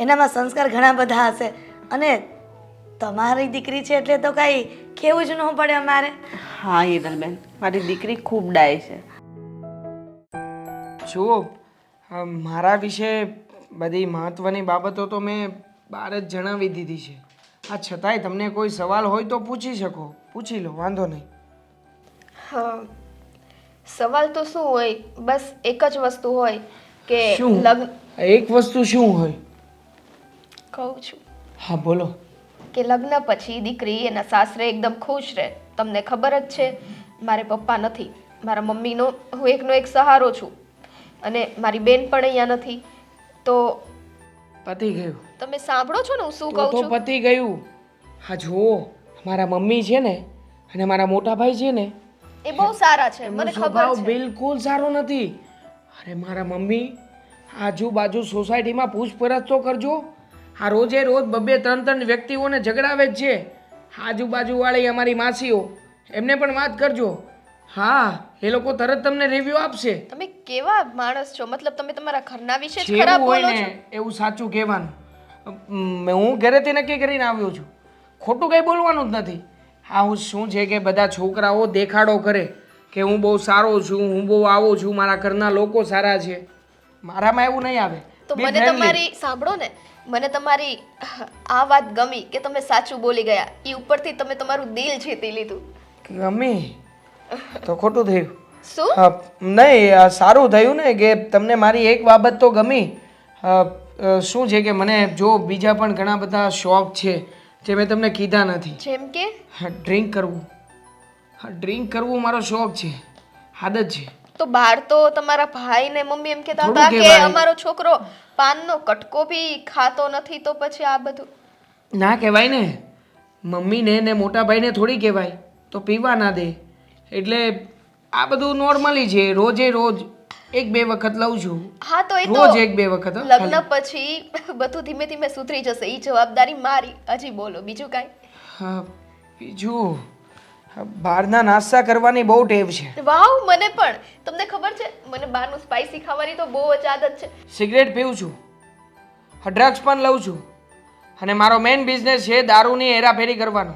D: એનામાં સંસ્કાર ઘણા બધા હશે. અને તમારી દીકરી છે એટલે તો કાંઈ કહેવું જ ન પડે અમારે.
E: હા હિરલબેન, મારી દીકરી ખૂબ ડાય છે.
A: જુઓ, મારા વિશે બધી મહત્વની બાબતો તો મેં બહાર જ જણાવી દીધી છે. આ છતાંય તમને કોઈ સવાલ હોય તો પૂછી શકો, પૂછી લો, વાંધો નહીં.
F: હા, સવાલ તો શું હોય, બસ એક જ વસ્તુ હોય કે
A: શું?
F: લગ્ન
A: એક વસ્તુ શું હોય?
F: કહું છું
A: હા, બોલો.
F: કે લગ્ન પછી દીકરી એના સાસરે એકદમ ખુશ રહે. તમને ખબર જ છે મારે પપ્પા નથી, મારા મમ્મીનો હું એકનો એક સહારો છું અને મારી બેન પણ અહીંયા નથી. તો
A: પતી ગયું
F: તમે સાંભળો છો ને હું શું
A: તો
F: કહું
A: તો
F: છું?
A: પતી ગયું. હા જુઓ, મારા મમ્મી છે ને અને મારા મોટા ભાઈ છે ને,
F: એ બહુ સારા છે,
A: એમનો
F: મને
A: સ્વભાવ
F: ખબર છે.
A: બિલકુલ સારો નથી. અરે મારા મમ્મી આજુબાજુ સોસાયટીમાં પૂછપરછ તો કરજો. આ રોજે રોજ બબે ત્રણ ત્રણ વ્યક્તિઓને ઝઘડાવે જ છે. આજુબાજુવાળી અમારી માસીઓ, એમને પણ વાત કરજો. હા, એ લોકો તરત તમને રિવ્યુ આપશે.
F: તમે કેવા માણસ છો? મતલબ તમે તમારા ઘરના વિશે જ
A: જેવું
F: ખરાબ
A: હોય
F: બોલો છો?
A: ને એવું સાચું કહેવાનું. હું ઘરેથી નક્કી કરીને આવ્યો છું, ખોટું કંઈ બોલવાનું જ નથી. હા, હું શું છે કે બધા છોકરાઓ દેખાડો કરે કે હું બહુ સારો છું, હું બહુ આવો છું, મારા ઘરના લોકો સારા છે. મારામાં એવું નહીં આવે.
F: તો
A: Be
F: મને
A: friendly.
F: તમારી સાંભળો ને, મને તમારી આ વાત ગમી કે તમે સાચું બોલી ગયા. એ ઉપરથી તમે તમારું દિલ જીતી લીધું.
A: ગમી તો ખોટું થયું.
F: શું?
A: હા, નહીં, સારું થયું ને કે તમને મારી એક બાબત તો ગમી. શું છે કે મને જો બીજા પણ ઘણા બધા શોખ છે જે મેં તમને કીધા નથી.
F: જેમ કે
A: હા, ડ્રિંક કરવું. હા, ડ્રિંક કરવું મારો શોખ છે, આદત છે.
F: તો બહાર તો તમારા ભાઈ ને મમ્મી એમ કહેતા
A: થોડું
F: હતા કે
A: કહેવાય.
F: અમારો છોકરો પાનનો કટકો બી ખાતો નથી, તો પછી આ બધું
A: ના કહેવાય ને, મમ્મીને ને મોટા ભાઈને થોડી કહેવાય તો પીવા ના દે. એટલે આ બધું નોર્મલી છે, રોજે રોજ એક બે વખત લઉં છું.
F: હા તો એ તો
A: રોજ એક બે વખત હો,
F: લગ્ન
A: ખાલી.
F: પછી બધું ધીમે ધીમે સુધરી જશે. એ જવાબદારી મારી. હજી બોલો બીજું કાંઈ?
A: હા, બીજું બહારના નાસ્તા કરવાની બહુ ટેવ છે.
F: વાવ, મને પણ. તમને ખબર છે મને બહારનું સ્પાઇસી ખાવાની તો બહુ જ આદત છે.
A: સિગરેટ પીઉં છું, ડ્રગ્સ પણ લઉં છું અને મારો મેઇન બિઝનેસ છે દારૂની હેરાફેરી કરવાનો.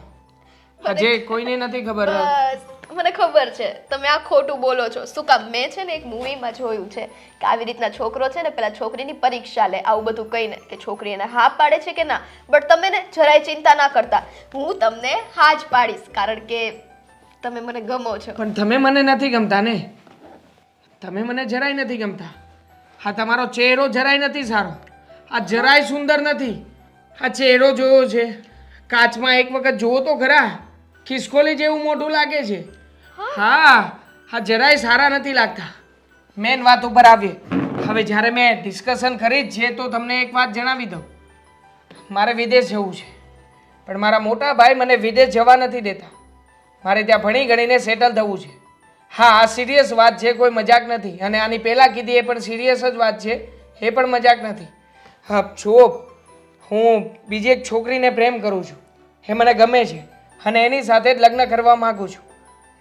A: હજે કોઈને નથી ખબર.
F: બસ મને ખબર છે તમે આ ખોટું બોલો છો. શું કામ? મેં છે ને એક મૂવીમાં જોયું છે કે આવી રીતના છોકરો છે ને પેલા છોકરીની પરીક્ષા લે, આવું બધું કહીને કે છોકરી એને હા પાડે છે કે ના, બટ તમે ને જરાય ચિંતા ના કરતા, હું તમને હા જ પાડીશ. કારણ કે તમે મને ગમો છો.
A: પણ તમે મને નથી ગમતા ને, તમે મને જરાય નથી ગમતા. હા, તમારો ચહેરો જરાય નથી સારો, આ જરાય સુંદર નથી. આ ચહેરો જોયો છે કાચમાં, એક વખત જોવો તો ખરા, ખિસકોલી જેવું મોઢું લાગે છે. હા, આ જરાય સારા નથી લાગતા. મેન વાત ઉપર આવીએ. હવે જ્યારે મેં ડિસ્કશન કરી જ છે તો તમને એક વાત જણાવી દઉં. મારે વિદેશ જવું છે, પણ મારા મોટા ભાઈ મને વિદેશ જવા નથી દેતા. મારે ત્યાં ભણી ગણીને સેટલ થવું છે. હા, આ સિરિયસ વાત છે, કોઈ મજાક નથી. અને આની પહેલાં કીધી એ પણ સિરિયસ જ વાત છે, એ પણ મજાક નથી. હા, જુઓ, હું બીજી એક છોકરીને પ્રેમ કરું છું, એ મને ગમે છે અને એની સાથે જ લગ્ન કરવા માગું છું.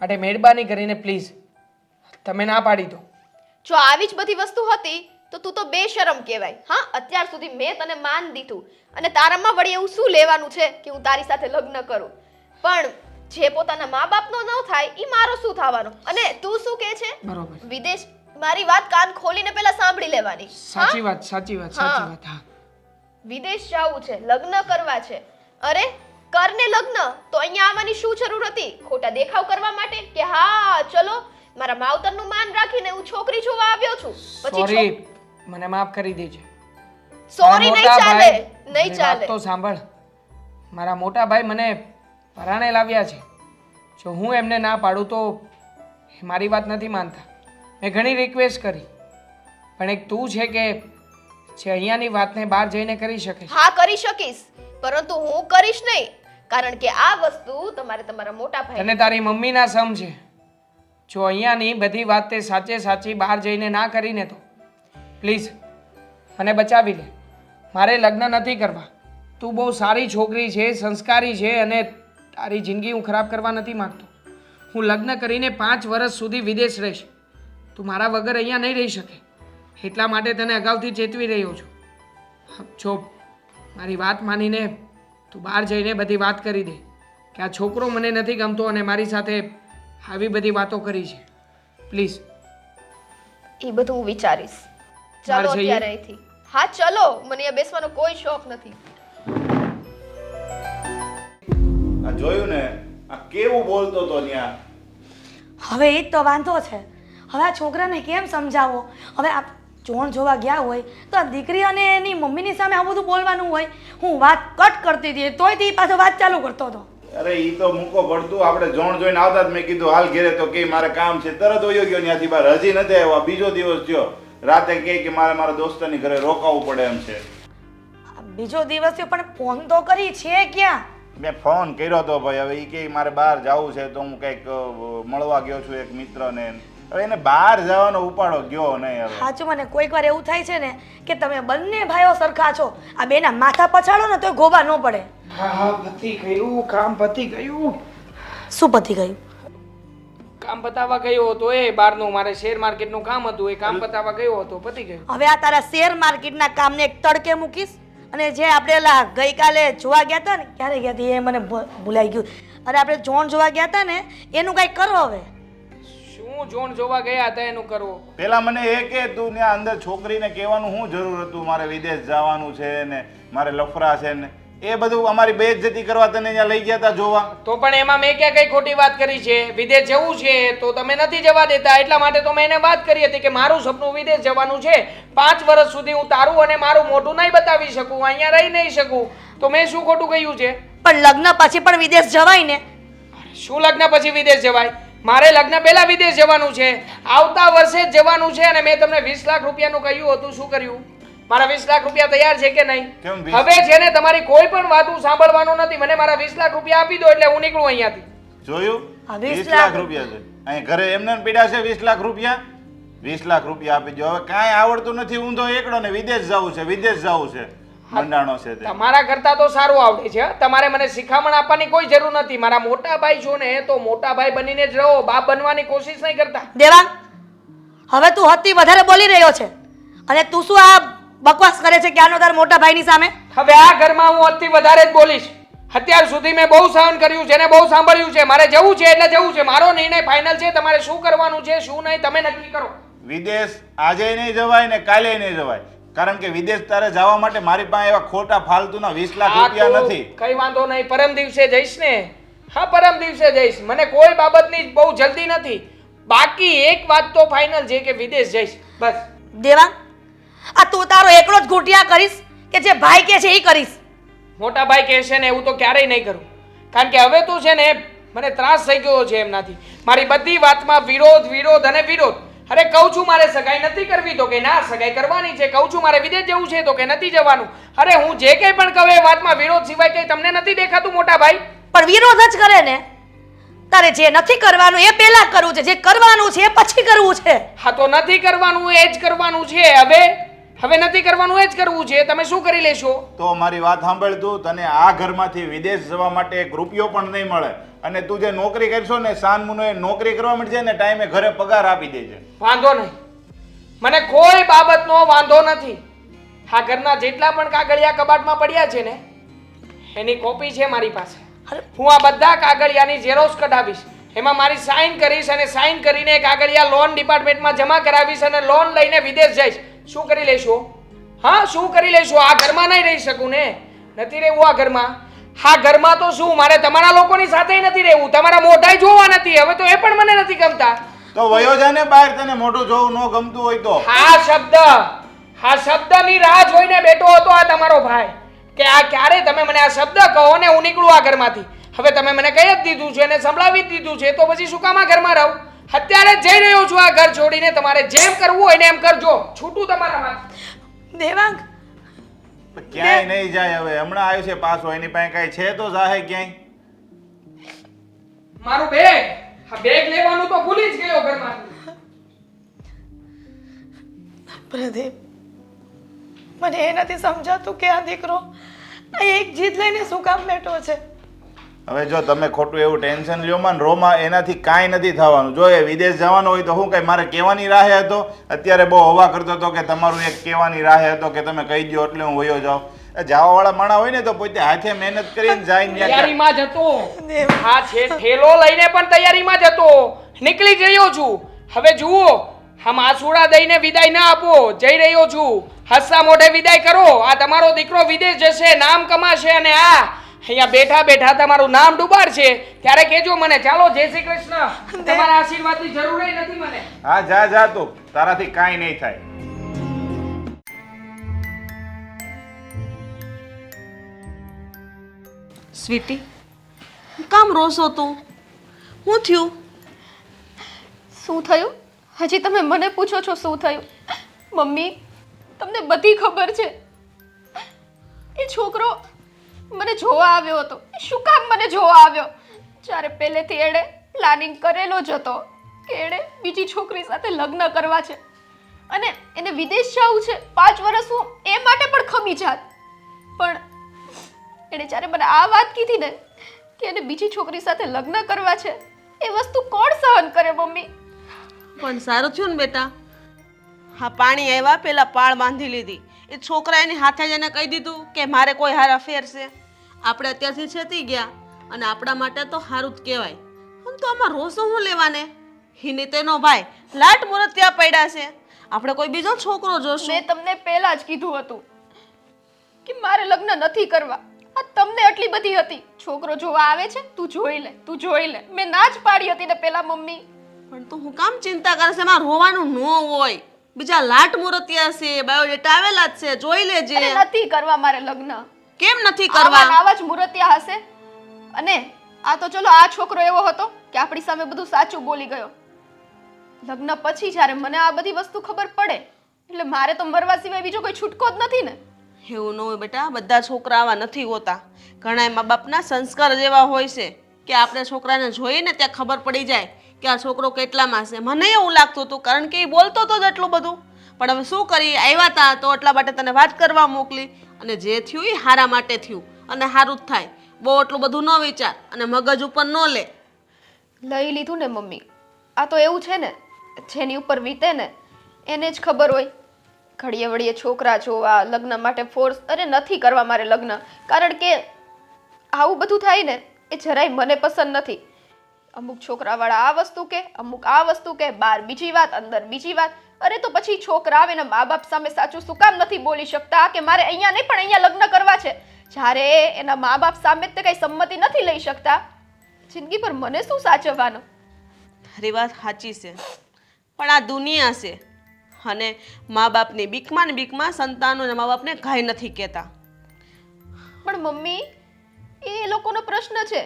A: માટે મહેરબાની કરીને પ્લીઝ તમે ના પાડી દો.
F: જો આવી જ બધી વસ્તુ હતી તો તું તો બેશરમ કહેવાય. હા, અત્યાર સુધી મેં તને માન દીધું અને તારામાં વળી એવું શું લેવાનું છે કે હું તારી સાથે લગ્ન કરું? પણ જે પોતાના મા બાપનો ન થાય એ મારો શું થવાનો? અને તું શું કહે છે?
A: બરોબર,
F: વિદેશ, મારી વાત કાન ખોલીને પહેલા સાંભળી લેવાની.
A: સાચી વાત, સાચી વાત, સાચી વાત. હા,
F: વિદેશ જવું છે, લગ્ન કરવા છે. અરે કરને લગ્ન, તો અહીંયા આવવાની શું જરૂર હતી? ખોટા દેખાવ કરવા માટે કે હા ચલો મારા માવતરનું માન રાખીને હું છોકરી જોવા આવ્યો છું?
A: સોરી, મને માફ કરી દેજે.
F: સોરી નહીં
A: મોટા
F: ચાલે,
A: ભાઈ,
F: નહીં
A: મારી વાત
F: ચાલે.
A: તો સાંભળ. મારા મોટા ભાઈ મને પરાણે લાવ્યા છે. જો હું એમને ના પાડું તો એ મારી વાત નથી માનતા. મેં ઘણી રિક્વેસ્ટ કરી, પણ એક તું છે કે જે અહીંયાની વાતને બહાર જઈને કરી શકે છે.
F: હા, કરી શકીશ, પરંતુ હું કરીશ નહીં, કારણ કે આ વસ્તુ તમારે તમારા મોટા ભાઈ.
A: તને તારી મમ્મીના સમ છે. જો અહીંયાની બધી વાત તે સાચે સાચી બહાર જઈને ના કરીને તો પ્લીઝ મને બચાવી લે. મારે લગ્ન નથી કરવા. તું બહુ સારી છોકરી છે, સંસ્કારી છે અને તારી જિંદગી હું ખરાબ કરવા નથી માંગતો. હું લગ્ન કરીને 5 વર્ષ સુધી વિદેશ રહીશ. તું મારા વગર અહીંયા નહીં રહી શકે, એટલા માટે તને અગાઉથી ચેતવી રહ્યો છું. જો મારી વાત માનીને તું બહાર જઈને બધી વાત કરી દે કે આ છોકરો મને નથી ગમતો અને મારી સાથે આવી બધી વાતો કરી છે. પ્લીઝ.
F: એ બધું હું વિચારીશ.
A: બહાર
F: ચાલો
A: જઈએ?
F: અત્યારે અહીંથી. હા ચલો, મને અહીંયા બેસવાનો કોઈ શોખ નથી.
C: આ જોયું ને, આ કેવું બોલતો તો ત્યાં.
D: હવે એ જ તો વાંધો છે. હવે આ છોકરાને કેમ સમજાવો? હવે આ જોણ જોવા ગયા હોય તો આ દીકરી અને એની મમ્મીની સામે આ બધું બોલવાનું હોય. હું વાત કટ કરતી હતી તોય તે પાછો વાત ચાલુ કરતો હતો.
C: અરે ઈ તો મૂકો પડતું, આપણે જોણ જોઈને આવતા જ મેં કીધું હાલ ઘેરે, તો કે મારે કામ છે, તરત વયો ગયો ત્યાંથી બહાર. હજી નથી આવ્યો, બીજો દિવસ થયો. રાતે કહે કે મારે મારા દોસ્તની ઘરે રોકાવું પડે એમ છે.
D: આ બીજો દિવસ થયો પણ ફોન તો કરી છે ક્યાં?
C: મેં ફોન કર્યો હતો ભાઈ, હવે ઈ કે મારે બહાર જવું છે તો હું કંઈક મળવા ગયો છું એક મિત્રને. હવે એને બહાર જવાનો ઉપાડો ગયો નહીં. હવે
D: સાચું, મને કોઈક વાર એવું થાય છે ને કે તમે બંને ભાઈઓ સરખા છો. આ બેના માથા પછાડો ને તો ગોબા ન પડે.
A: હા હા, પતી ગયું કામ, પતી ગયું.
D: શું પતી ગયું?
A: કામ પતાવવા ગયો હતો એ બહારનું, મારે શેર માર્કેટનું કામ હતું, એ કામ પતાવવા ગયો હતો, પતી ગયું.
D: હવે આ તારા શેર માર્કેટના કામને એક તડકે મૂકીશ અને જે આપણે ઓલા ગઈકાલે જોવા ગયા હતા ને, ક્યારે ગયા હતા એ મને ભૂલાઈ ગયું. અરે આપણે જોણ જોવા ગયા હતા ને એનું કંઈક કરો હવે.
A: શું જોણ જોવા ગયા હતા એનું કરવો?
C: પેલા મને એ કે તું ત્યાં અંદર છોકરીને કહેવાનું શું જરૂર હતું મારે વિદેશ જવાનું છે ને મારે લફરા છે ને એ બધું અમારી બેઇજ્જતી કરવા તને ત્યાં લઈ ગયા હતા જોવા.
A: તો પણ એમાં મેં ક્યાં કઈ ખોટી વાત કરી છે? વિદેશ જવું છે તો તમે નથી જવા દેતા, એટલા માટે તો મેં એને વાત કરી હતી કે મારું સપનું વિદેશ જવાનું છે. 5 વર્ષ સુધી હું તારું અને મારું મોઢું નહીં બતાવી શકું, અહીંયા રહી નહીં શકું, તો મેં શું ખોટું કહ્યું છે?
D: પણ લગ્ન પછી પણ વિદેશ જવાય ને?
A: શું લગ્ન પછી વિદેશ જવાય? મારે લગ્ન પહેલા વિદેશ જવાનું છે, આવતા વર્ષે જ જવાનું છે. અને મેં તમને 20 લાખ રૂપિયાનું કહ્યું હતું, શું કર્યું? મારા 20 લાખ રૂપિયા તૈયાર છે કે નહીં?
C: કેમ 20?
A: હવે છે ને તમારી કોઈ પણ વાત હું સાંભળવાનું નથી. મને મારા 20 લાખ રૂપિયા આપી દો એટલે હું નીકળું અહીંયાથી.
C: જોયું?
D: આ
C: 20 લાખ રૂપિયા છે અહીં ઘરે એમને પીડા છે. 20 લાખ રૂપિયા, 20 લાખ રૂપિયા આપી દો. હવે કાંઈ આવડતું નથી, ઊંધો એકડો ને વિદેશ જવું છે, વિદેશ જવું છે, મંડાણો છે તે.
A: તમારા કરતા તો સારું આવડે છે. તમારે મને શિખામણ આપવાની કોઈ જરૂર નથી. મારા મોટા ભાઈ છો ને તો મોટા ભાઈ બનીને જ રહો, બાપ બનવાની કોશિશ નહીં કરતા.
D: દેવાંગ, હવે તું હદથી વધારે બોલી રહ્યો છે અને તું શું આ બકવાસ કરે છે ક્યાંનો તાર મોટા ભાઈની સામે?
A: હવે આ ઘરમાં હું અતિ વધારે જ બોલીશ. અત્યાર સુધી મેં બહુ સહન કર્યું છે ને બહુ સાંભળ્યું છે. મારે જવું છે એટલે જવું છે. મારો નિર્ણય ફાઇનલ છે. તમારે શું કરવાનું છે શું નહીં તમે નક્કી કરો.
C: વિદેશ આજે નહીં જવાય ને કાલે નહીં જવાય, કારણ કે વિદેશ તારે જવા માટે મારી પાસે એવા ખોટા ફાલતુના 20 લાખ
A: આ
C: રૂપિયા
A: તો
C: નથી.
A: કઈ વાંધો નહીં, પરમ દિવસે જઈશ ને હા પરમ દિવસે જઈશ. મને કોઈ બાબતની બહુ જલ્દી નથી. બાકી એક વાત તો ફાઇનલ છે કે વિદેશ જઈશ બસ.
D: દેવાંગ, આ તું તારો એકલો જ ઘૂંટિયા કરીશ કે જે ભાઈ કે છે એ કરીશ?
A: મોટા ભાઈ કહેશે ને એવું તો ક્યારેય નહીં કરું. કારણ કે હવે તું છે ને મને ત્રાસ થઈ ગયો છે એમનાથી. મારી બધી વાતમાં વિરોધ વિરોધ અને વિરોધ. અરે કહું છું મારે સગાઈ નથી કરવી તો કે ના સગાઈ કરવાની છે. કહું છું મારે વિદેશ જવું છે તો કે નથી જવાનું. અરે હું જે કંઈ પણ કહું એ વાતમાં વિરોધ સિવાય કંઈ તમને નથી દેખાતું મોટા ભાઈ?
D: પણ વિરોધ જ કરે ને. તારે જે નથી કરવાનું એ પહેલા કરવું છે, જે કરવાનું છે એ પછી કરવું છે.
A: હા તો નથી કરવાનું એ જ કરવાનું છે. હવે નથી કરવાનું એ જ કરવું છે. તમે શું કરી લેશો?
C: તો મારી વાત સાંભળ તું, તને આ ઘરમાંથી વિદેશ જવા માટે એક રૂપિયો પણ નહીં મળે. અને તું જે નોકરી કરશો ને સાન મુનો એ નોકરી કરવા મળશે ને ટાઈમે ઘરે પગાર આપી દેજે.
A: વાંધો નહીં, મને કોઈ બાબતનો વાંધો નથી. આ ઘરના જેટલા પણ કાગળિયા કબાટમાં પડ્યા છે ને એની કોપી છે મારી પાસે. હું આ બધા કાગળિયાની ઝેરોક્ષ કઢાવીશ. એમાં મારી સાઇન કરીશ અને સાઇન કરીને કાગળિયા લોન ડિપાર્ટમેન્ટમાં જમા કરાવીશ અને લોન લઈને વિદેશ જઈશ. શું કરી લેશો? હા શું કરી લેશો? આ ઘરમાં નહીં રહી શકું ને. નથી રહેવું આ ઘરમાં. હા ઘરમાં તો શું, મારે તમારા લોકોની સાથે નથી રહેવું. તમારા મોઢાઈ જોવા નથી. હવે તો એ પણ મને નથી ગમતા.
C: તો વયો જા ને બહાર, તને મોઢું જોવું ન ગમતું હોય તો.
A: હા શબ્દની રાહ જોઈને બેઠો હતો આ તમારો ભાઈ કે આ ક્યારે તમે મને આ શબ્દ કહો ને હું નીકળું આ ઘરમાંથી. હવે તમે મને કહી જ દીધું છે અને સંભળાવી જ દીધું છે તો પછી શું કામ આ ઘરમાં રહું? અત્યારે જ જઈ રહ્યો છું આ ઘર છોડીને. તમારે જેમ કરવું હોય ને એમ કરજો. છૂટું તમારામાં.
D: દેવાંગ,
C: ક્યાંય નહીં જાય. હવે હમણાં આવ્યો છે પાછો, એની પાસે કઈ છે તો જાહે ક્યાંય.
A: મારું બેગ, આ બેગ લેવાનું તો ભૂલી જ ગયો ઘરમાંથી.
D: પ્રદીપ, મને એ નથી સમજાતું કે આ દીકરો આ એક જીદ લઈને શું કામ બેઠો છે.
C: હવે જો તમે ખોટું એવું ટેન્શન લ્યો માં રોમાં, એનાથી કાંઈ નથી થવાનું. જો એ વિદેશ જવાનો હોય તો હું કઈ મારે કહેવાની રાહે હતો? અત્યારે બહુ હવા કરતો હતો કે તમારું એક કહેવાની રાહે હતો કે તમે કહી દો એટલે હું વયો જાઉં. જવાવાળા માણા હોય ને તો પોતે હાથે મહેનત કરીને જાય.
A: તૈયારીમાં જ હતો. હા છે, ઠેલો લઈને પણ તૈયારીમાં જ હતો. નીકળી જ રહ્યો છું. હવે જુઓ, આમ આસુડા દઈને વિદાય ના આપો. જઈ રહ્યો છું. હસતા મોઢે વિદાય કરો. આ તમારો દીકરો વિદેશ જશે, નામ કમાશે અને આ અહીંયા બેઠા બેઠા તમારું નામ ડૂબાડશે. ત્યારે કહેજો મને. ચાલો જય શ્રી કૃષ્ણ. તમારા આશીર્વાદની જરૂર નથી મને.
C: હા જા જા તું, તારાથી કાંઈ નહીં થાય.
E: સ્વીટી, કામ રોશો તું? શું થયું?
F: શું થયું? હજી તમે મને પૂછો છો શું થયું? મમ્મી, તમને બધી ખબર છે. એ છોકરો મને જોવા આવ્યો હતો. શું કામ મને જોવા આવ્યો? જ્યારે પહેલેથી એણે પ્લાનિંગ કરેલો જ હતો કે એણે બીજી છોકરી સાથે લગ્ન કરવા છે અને એને વિદેશ જવું છે. 5 વર્ષ હું એ માટે પણ ખમી જાત. પણ એણે જ્યારે મને આ વાત કીધી ને કે એને બીજી છોકરી સાથે લગ્ન કરવા છે, એ વસ્તુ કોણ સહન કરે મમ્મી?
E: પણ સારું થયું ને બેટા, હા પાણી આવ્યા પેલા પાળ બાંધી લીધી. એ છોકરા એની હાથે જઈને કહી દીધું કે મારે કોઈ હાર અફેર છે. આપણે અત્યારથી છેતી ગયા અને આપણા માટે તો સારું જ કહેવાય. આમ તો આમાં રોસો હું લેવાને? હિને તેનો ભાઈ લાટ મુરત ત્યાં પડ્યા છે. આપણે કોઈ બીજો છોકરો જોશું.
F: મેં તમને પહેલા જ કીધું હતું કે મારે લગ્ન નથી કરવા. આ તમને આટલી બધી હતી. છોકરો જોવા આવે છે, તું જોઈ લે, તું જોઈ લે. મેં ના જ પાડી હતી ને પેલા મમ્મી.
E: પણ તું હું કામ ચિંતા કરે છે? એમાં રોવાનું ન હોય. બીજા લાટ મુરતિયા છે, બાયોડેટા આવેલા જ છે, જોઈ લેજે.
F: અરે નથી કરવા મારે લગ્ન.
E: કેમ નથી કરવા?
F: આવા જ મુરતિયા હશે. અને આ તો ચલો આ છોકરો એવો હતો કે આપણી સામે બધું સાચું બોલી ગયો. લગ્ન પછી જ્યારે મને આ બધી વસ્તુ ખબર પડે એટલે મારે તો મરવા સિવાય બીજો કોઈ છૂટકો જ નથી ને.
E: એવું ન હોય બેટા, બધા છોકરા આવા નથી હોતા. ઘણા મા બાપના સંસ્કાર જેવા હોય છે કે આપણે છોકરાને જોઈએ ને ત્યાં ખબર પડી જાય કે આ છોકરો કેટલામાં છે. મને એવું લાગતું હતું કારણ કે એ બોલતો હતો જ એટલું બધું. પણ હવે શું કરીએ, આવ્યા હતા તો એટલા માટે તને વાત કરવા મોકલી. અને જે થયું એ હારા માટે થયું અને સારું જ થાય. બહુ એટલું બધું ન વિચાર અને મગજ ઉપર ન લે.
F: લઈ લીધું ને મમ્મી. આ તો એવું છે ને, જેની ઉપર વીતે ને એને જ ખબર હોય. ઘડીએ વળીએ છોકરા જોવા, લગ્ન માટે ફોર્સ. અરે નથી કરવા મારે લગ્ન. કારણ કે આવું બધું થાય ને એ જરાય મને પસંદ નથી. અમુક છોકરાવાળા આ વસ્તુ કે, અમુક આ વસ્તુ કે, બહાર બીજી વાત, અંદર બીજી વાત. અરે તો પછી છોકરા આવે ને મા બાપ સામે સાચું શું કામ નથી બોલી શકતા કે મારે અહીંયા નહીં પણ અહીંયા લગ્ન કરવા છે? જ્યારે એના મા બાપ સામે તે કઈ સંમતિ નથી લઈ શકતા જિંદગી પર મને શું સાચવવાનો?
E: તારી વાત સાચી છે, પણ આ દુનિયા છે અને મા બાપની બીકમાં ને બીકમાં સંતાનોને મા બાપને કાંઈ નથી કહેતા.
F: પણ મમ્મી, એ લોકોનો પ્રશ્ન છે.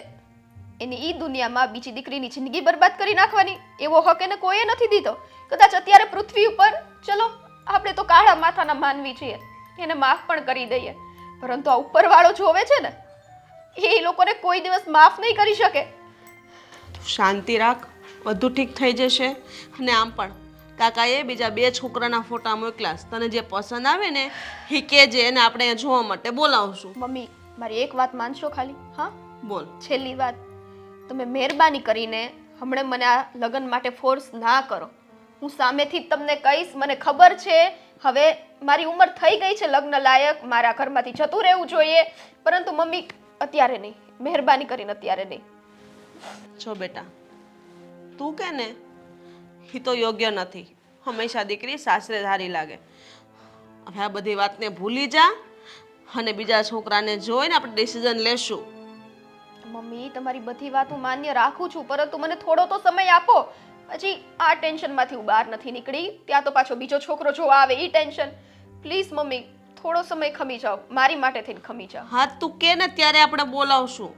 F: એની ઈ દુનિયામાં બીજી દીકરીની જિંદગી બરબાદ કરી નાખવાની એવો હક એને કોઈએ નથી દીધો. કદાચ અત્યારે પૃથ્વી ઉપર ચલો આપણે તો કાળા માથાના માનવી છીએ, એને માફ પણ કરી દઈએ, પરંતુ આ ઉપરવાળો જોવે છે ને, એ લોકોને કોઈ દિવસ માફ નહીં કરી શકે.
E: તું શાંતિ રાખ, બધું ઠીક થઈ જશે. અને આમ પણ કાકાએ બીજા 2 છોકરાના ફોટા મોકલ્યા છે. તને જે પસંદ આવે ને એ કહેજે, એને આપણે અહીંયા જોવા માટે બોલાવશું.
F: મમ્મી, મારી એક વાત માનશો ખાલી? હા,
E: બોલ.
F: છેલ્લી વાત, તમે મહેરબાની કરીને હમણાં મને આ લગ્ન માટે ફોર્સ ના કરો. હું સામેથી જ તમને કહીશ, મને ખબર છે હવે મારી ઉંમર થઈ ગઈ છે લગ્ન લાયક, મારા ઘરમાંથી જતું રહેવું જોઈએ, પરંતુ મમ્મી અત્યારે નહીં, મહેરબાની કરીને અત્યારે નહીં.
E: જો બેટા, તું કે ને એ તો યોગ્ય નથી. હંમેશા દીકરી સાસરે ધારી લાગે. હવે આ બધી વાતને ભૂલી જા અને બીજા છોકરાને જોઈને આપણે ડિસિઝન લેશું.
F: મમ્મી, તમારી બધી વાત હું માન્ય રાખું છું, પરંતુ મને થોડો તો સમય આપો. હજી આ ટેન્શનમાંથી હું બહાર નથી નીકળી, ત્યાં તો પાછો બીજો છોકરો જોવા આવે એ ટેન્શન. પ્લીઝ મમ્મી, થોડો સમય ખમી જાઓ, મારી માટે થઈને ખમી જાઓ.
E: હા, તું કે ને ત્યારે આપણે બોલાવશું,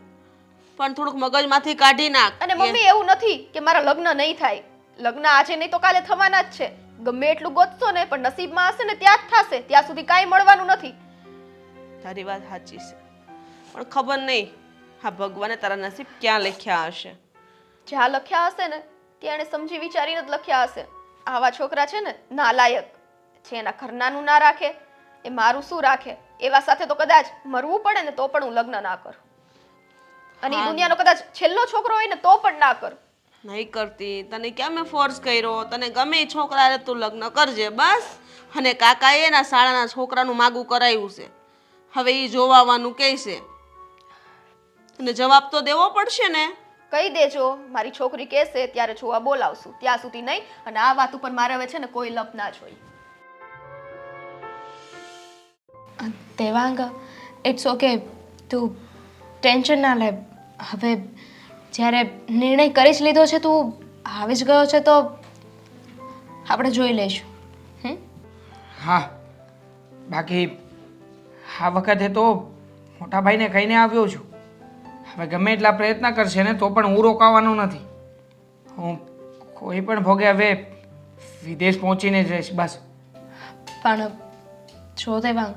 E: પણ થોડુંક મગજમાંથી કાઢી નાખ.
F: અને મમ્મી, એવું નથી કે મારા લગ્ન નહીં થાય. લગ્ન આજે નહીં તો કાલે થવાના જ છે. ગમે એટલું ગોતશો ને, પણ નસીબમાં હશે ને ત્યાં જ થશે. ત્યાં સુધી કાંઈ મળવાનું નથી.
E: તારી વાત સાચી છે, પણ ખબર નહીં હા ભગવાને તારા નસીબ ક્યાં લખ્યા હશે.
F: જ્યાં લખ્યા હશે ને ત્યાં એને સમજી વિચારીને જ લખ્યા હશે. આવા છોકરા છે ને નાલાયક, જે એના ઘરનાનું ના રાખે એ મારું શું રાખે. એવા સાથે તો કદાચ મરવું પડે ને તો પણ હું લગ્ન ના કરું, અને ઈ દુનિયાનો કદાચ છેલ્લો છોકરો હોય ને તો પણ ના કરું.
E: નહીં કરતી, તને ક્યાં મેં ફોર્સ કર્યો? તને ગમે એ છોકરા તું લગ્ન કરજે બસ. અને કાકાએ એના શાળાના છોકરાનું માગું કરાવ્યું છે, હવે એ જોવાનું કહે છે, અને જવાબ તો દેવો પડશે ને.
F: કહી દેજો, મારી છોકરી કહેશે ત્યારે જોવા બોલાવશું, ત્યાં સુધી નહીં. અને આ વાત ઉપર મારે હવે છે ને કોઈ લપ ના જોઈએ.
B: દેવાંગ, ઇટ્સ ઓકે, તું ટેન્શન ના લે. હવે જ્યારે નિર્ણય કરી જ લીધો છે, તું આવી જ ગયો છે, તો આપણે જોઈ લઈશું.
A: હા, બાકી આ વખતે તો મોટા ભાઈને કહીને આવ્યો છું. હવે ગમે એટલા પ્રયત્ન કરશે ને તો પણ હું રોકાવાનો નથી. હું કોઈ પણ ભોગે હવે વિદેશ પહોંચીને જ રહીશ બસ.
B: પણ જો દેવાંગ,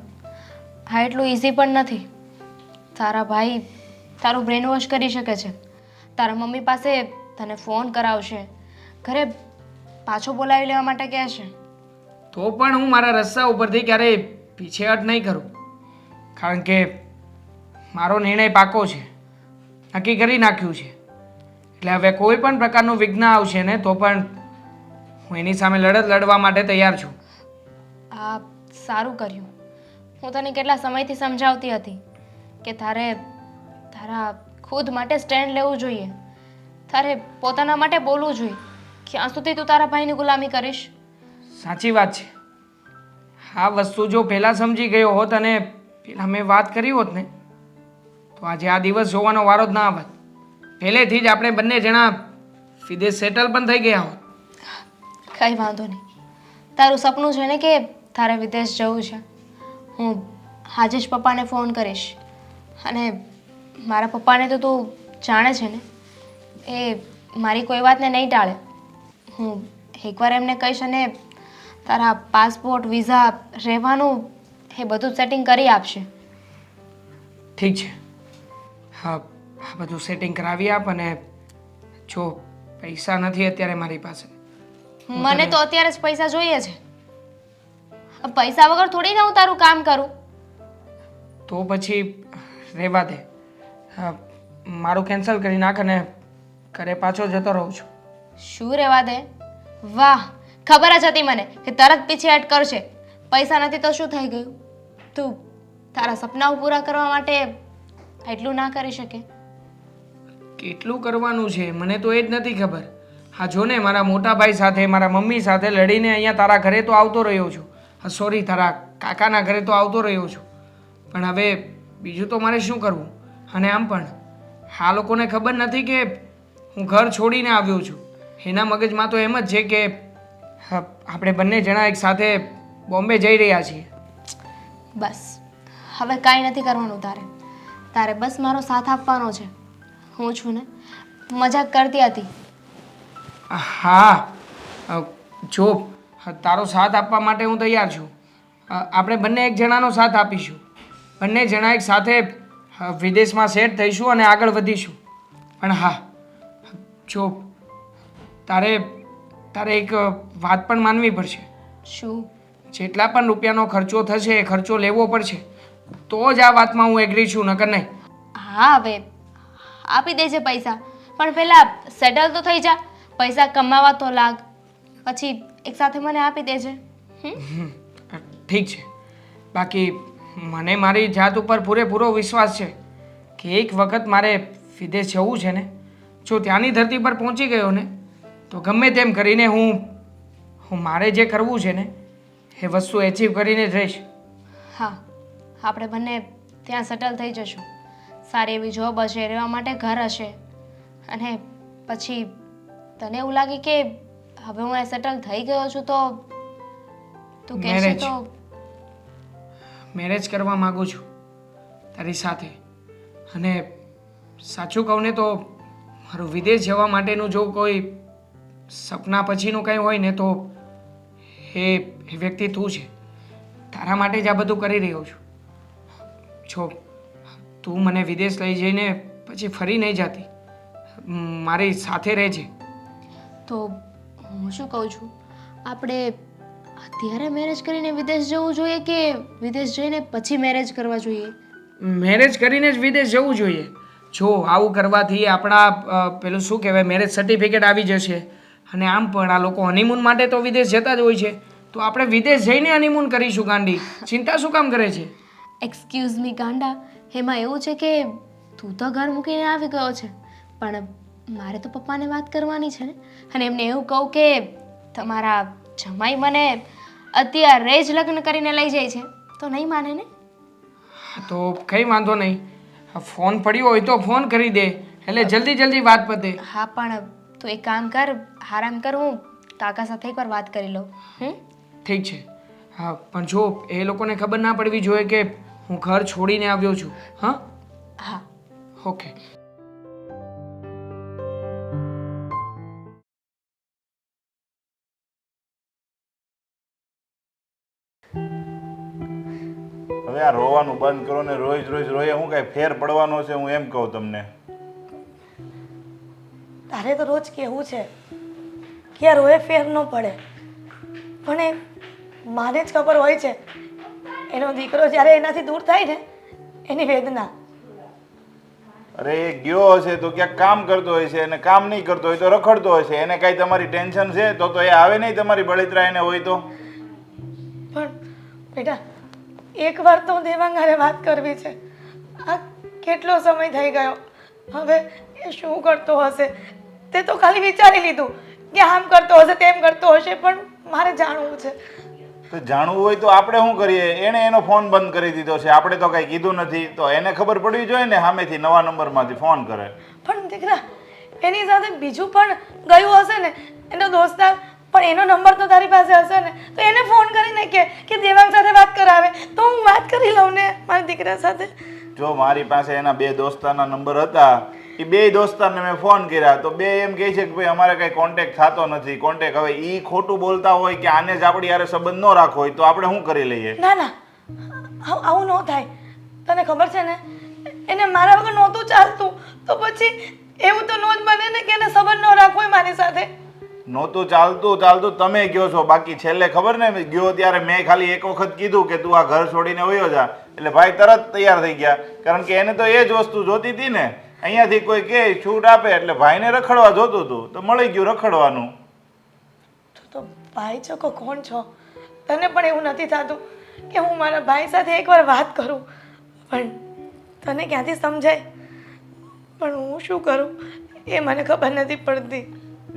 B: હા એટલું ઇઝી પણ નથી. તારા ભાઈ તારું બ્રેન વોશ કરી શકે છે. તારા મમ્મી પાસે તને ફોન કરાવશે, ઘરે પાછો બોલાવી લેવા માટે કહેશે.
A: તો પણ હું મારા રસ્તા ઉપરથી ક્યારેય પીછેહટ નહીં કરું, કારણ કે મારો નિર્ણય પાકો છે, નક્કી કરી નાખ્યું છે. એટલે હવે કોઈ પણ પ્રકારનું વિઘ્ન આવશે ને તો પણ હું એની સામે લડત લડવા માટે તૈયાર છું.
B: આ સારું કર્યું. હું તને કેટલા સમયથી સમજાવતી હતી કે તારે તારા ખુદ માટે સ્ટેન્ડ લેવું જોઈએ, તારે પોતાના માટે બોલવું જોઈએ. ક્યાં સુધી તું તારા ભાઈની ગુલામી કરીશ?
A: સાચી વાત છે. આ વસ્તુ જો પહેલાં સમજી ગયો હોત અને પહેલાં મેં વાત કરી હોત ને તો આજે આ દિવસ જોવાનો વારો જ ના આવત. પહેલેથી જ આપણે બંને જણા વિદેશ સેટલ પણ થઈ ગયા હોત.
B: કંઈ વાંધો નહીં. તારું સપનું છે ને કે તારે વિદેશ જવું છે. હું આજે જ પપ્પાને ફોન કરીશ, અને મારા પપ્પાને તો તું જાણે છે ને, એ મારી કોઈ વાતને નહીં ટાળે. હું એકવાર એમને કહીશ અને તારા પાસપોર્ટ, વિઝા, રહેવાનું એ બધું સેટિંગ કરી આપશે.
A: ઠીક છે, હા આ બધું સેટિંગ કરાવી આપ. અને જો પૈસા નથી અત્યારે મારી પાસે.
B: મને તો અત્યારે જ પૈસા જોઈએ છે. પૈસા વગર થોડી ના હું તારું કામ કરું.
A: તો પછી રહેવા દે, મારું કેન્સલ કરી નાખ અને ઘરે પાછો જતો રહું છું.
B: શું રહેવા દે? વાહ, ખબર જ હતી મને કે તરત પીછેહટ કરશે. પૈસા નથી તો શું થઈ ગયું? તું તારા સપનાઓ પૂરા કરવા માટે એટલું ના કરી શકે?
A: કેટલું કરવાનું છે મને તો એ જ નથી ખબર. હા જો ને, મારા મોટા ભાઈ સાથે, મારા મમ્મી સાથે લડીને અહીંયા તારા ઘરે તો આવતો રહ્યો છું. હા સોરી, તારા કાકાના ઘરે તો આવતો રહ્યો છું, પણ હવે બીજું તો મારે શું કરવું? અને આમ પણ આ લોકોને ખબર નથી કે હું ઘર છોડીને આવ્યો છું. એના મગજમાં તો એમ જ છે કે આપણે બંને જણા એક સાથે બોમ્બે જઈ રહ્યા છીએ.
B: બસ હવે કાંઈ નથી કરવાનું તારે બસ મારો સાથ આપવાનો છે. હું છું ને, મજાક કરતી હતી.
A: હા જો તારો સાથ આપવા માટે હું તૈયાર છું. આપણે બંને એક જણાનો સાથ આપીશું. બંને જણા એક સાથે વિદેશમાં સેટ થઈશું અને આગળ વધીશું. પણ હા જો તારે એક વાત પણ માનવી પડશે.
B: શું?
A: જેટલા પણ રૂપિયાનો ખર્ચો થશે એ ખર્ચો લેવો પડશે તો જ આ વાતમાં હું એગ્રી છું, નકર નહીં.
B: હા હવે આપી દેજે પૈસા, પણ પહેલાં સેટલ તો થઈ જા. પૈસા કમાવા તો લાગ, પછી એકસાથે મને આપી દેજે.
A: ઠીક છે. બાકી મને મારી જાત ઉપર પૂરેપૂરો વિશ્વાસ છે કે એક વખત મારે વિદેશ જવું છે ને, જો ત્યાંની ધરતી પર પહોંચી ગયો ને તો ગમે તેમ કરીને હું મારે જે કરવું છે ને એ વસ્તુ એચીવ કરીને જ રહીશ.
B: હા, આપણે બંને ત્યાં સેટલ થઈ જશું. સારી એવી જોબ હશે, રહેવા માટે ઘર હશે, અને પછી તને એવું લાગે કે હવે હું અહીં સેટલ થઈ ગયો છું તો તું કહેશે
A: Marriage.
B: તો
A: મેરેજ કરવા માગું છું તારી સાથે. અને સાચું કહું ને તો મારું વિદેશ જવા માટેનું જો કોઈ સપના પછીનું કંઈ હોય ને તો એ વ્યક્તિ તું છે. તારા માટે જ આ બધું કરી રહ્યો છું. જો તું મને વિદેશ લઈ જઈને પછી ફરી નહીં જતી, મારી સાથે રહેજે.
B: તો હું શું કહું છું, આપણે અત્યારે મેરેજ કરીને વિદેશ જવું જોઈએ કે વિદેશ જઈને પછી મેરેજ કરવા જોઈએ?
A: મેરેજ કરીને જ વિદેશ જવું જોઈએ. જો આવું કરવાથી આપણા પેલું શું કહેવાય, મેરેજ સર્ટિફિકેટ આવી જશે. અને આમ પણ આ લોકો હનીમૂન માટે તો વિદેશ જતા જ હોય છે, તો આપણે વિદેશ જઈને હનીમૂન કરીશું. ગાંડી ચિંતા શું કામ કરે છે?
B: એક્સક્યુઝ મી ગાંડા, એમાં એવું છે કે તું તો ઘર મૂકીને આવી ગયો છે, પણ મારે તો પપ્પાને વાત કરવાની છે ને. અને એમને એવું કહું કે તમારા જમાઈ મને અત્યારે જ લગ્ન કરીને લઈ જાય છે તો નહીં માને ને?
A: તો કંઈ વાંધો નહીં, ફોન પડ્યો હોય તો ફોન કરી દે, એટલે જલ્દી વાત પતે.
B: હા, પણ તું એક કામ કર, આરામ કર, હું કાકા સાથે એકવાર વાત કરી લઉં.
A: ઠીક છે. હા, પણ જો એ લોકોને ખબર ના પડવી જોઈએ કે હું ઘર છોડીને આવ્યો છું. હા
B: હા.
A: ઓકે.
C: હવે આ રોવાનું બંધ કરો ને રોજ રોયે હું કાંઈ ફેર પડવાનો છે હું એમ કહું તમને.
D: તારે તો રોજ કહેવું છે કે રોએ ફેર ન પડે, પણ એ માને જ ખબર હોય છે એનો દીકરો જ્યારે એનાથી દૂર થાય ને એની વેદના.
C: અરે એ ગયો હશે તો ક્યાંક કામ કરતો હોય છે, અને કામ નહીં કરતો હોય તો રખડતો હશે. એને કાંઈ તમારી ટેન્શન છે તો એ આવે નહીં તમારી બળિતરા એને હોય તો.
D: પણ બેટા એકવાર તો દેવાંગારે વાત કરવી છે. આ કેટલો સમય થઈ ગયો, હવે એ શું કરતો હશે તે તો ખાલી વિચારી લીધું કે આમ કરતો હશે તેમ કરતો હશે, પણ મારે જાણવું છે.
C: તો જાણવું હોય તો આપણે શું કરીએ? એણે એનો ફોન બંધ કરી દીધો છે, આપણે તો કાંઈ કીધું નથી. તો એને ખબર પડવી જોઈએ ને, સામેથી નવા નંબરમાંથી ફોન કરે.
D: પણ દીકરા એની સાથે બીજું પણ ગયું હશે ને, એનો દોસ્તાર, પણ એનો નંબર તો તારી પાસે હશે ને, તો એને ફોન કરીને કે દેવાંગ સાથે વાત કરાવે તો હું વાત કરી લઉં ને મારા દીકરા સાથે.
C: જો મારી પાસે એના 2 દોસ્તારના નંબર હતા, એ 2 દોસ્તારને મેં ફોન કર્યા તો 2 એમ કહે છે કે ભાઈ અમારે કંઈ કોન્ટેક્ટ થતો નથી. કોન્ટેક્ટ હવે એ ખોટું બોલતા હોય કે આને જ આપણી યારે સંબંધ ન રાખવો હોય તો આપણે શું કરી લઈએ?
D: ના ના, આવું ન થાય. તને ખબર છે ને એને મારા વગર નહોતું ચાલતું, તો પછી એવું તો ન જ બને ને કે એને સંબંધ ન રાખવો હોય મારી સાથે.
C: નહોતું ચાલતું તમે ગયો છો, બાકી છેલ્લે ખબર ને ગયો ત્યારે મેં ખાલી એક વખત કીધું કે તું આ ઘર છોડીને વયો જા, એટલે ભાઈ તરત તૈયાર થઈ ગયા. કારણ કે એને તો એ જ વસ્તુ જોતી હતી ને. અહીંયાથી કોઈ કહે છૂટ આપે એટલે ભાઈને રખડવા જોતું હતું તો મળી ગયું રખડવાનું.
D: તું તો ભાઈ ચોકો કોણ છો? તને પણ એવું નથી થતું કે હું મારા ભાઈ સાથે એકવાર વાત કરું? પણ તને ક્યાંથી સમજાય? પણ હું શું કરું એ મને ખબર નથી પડતી.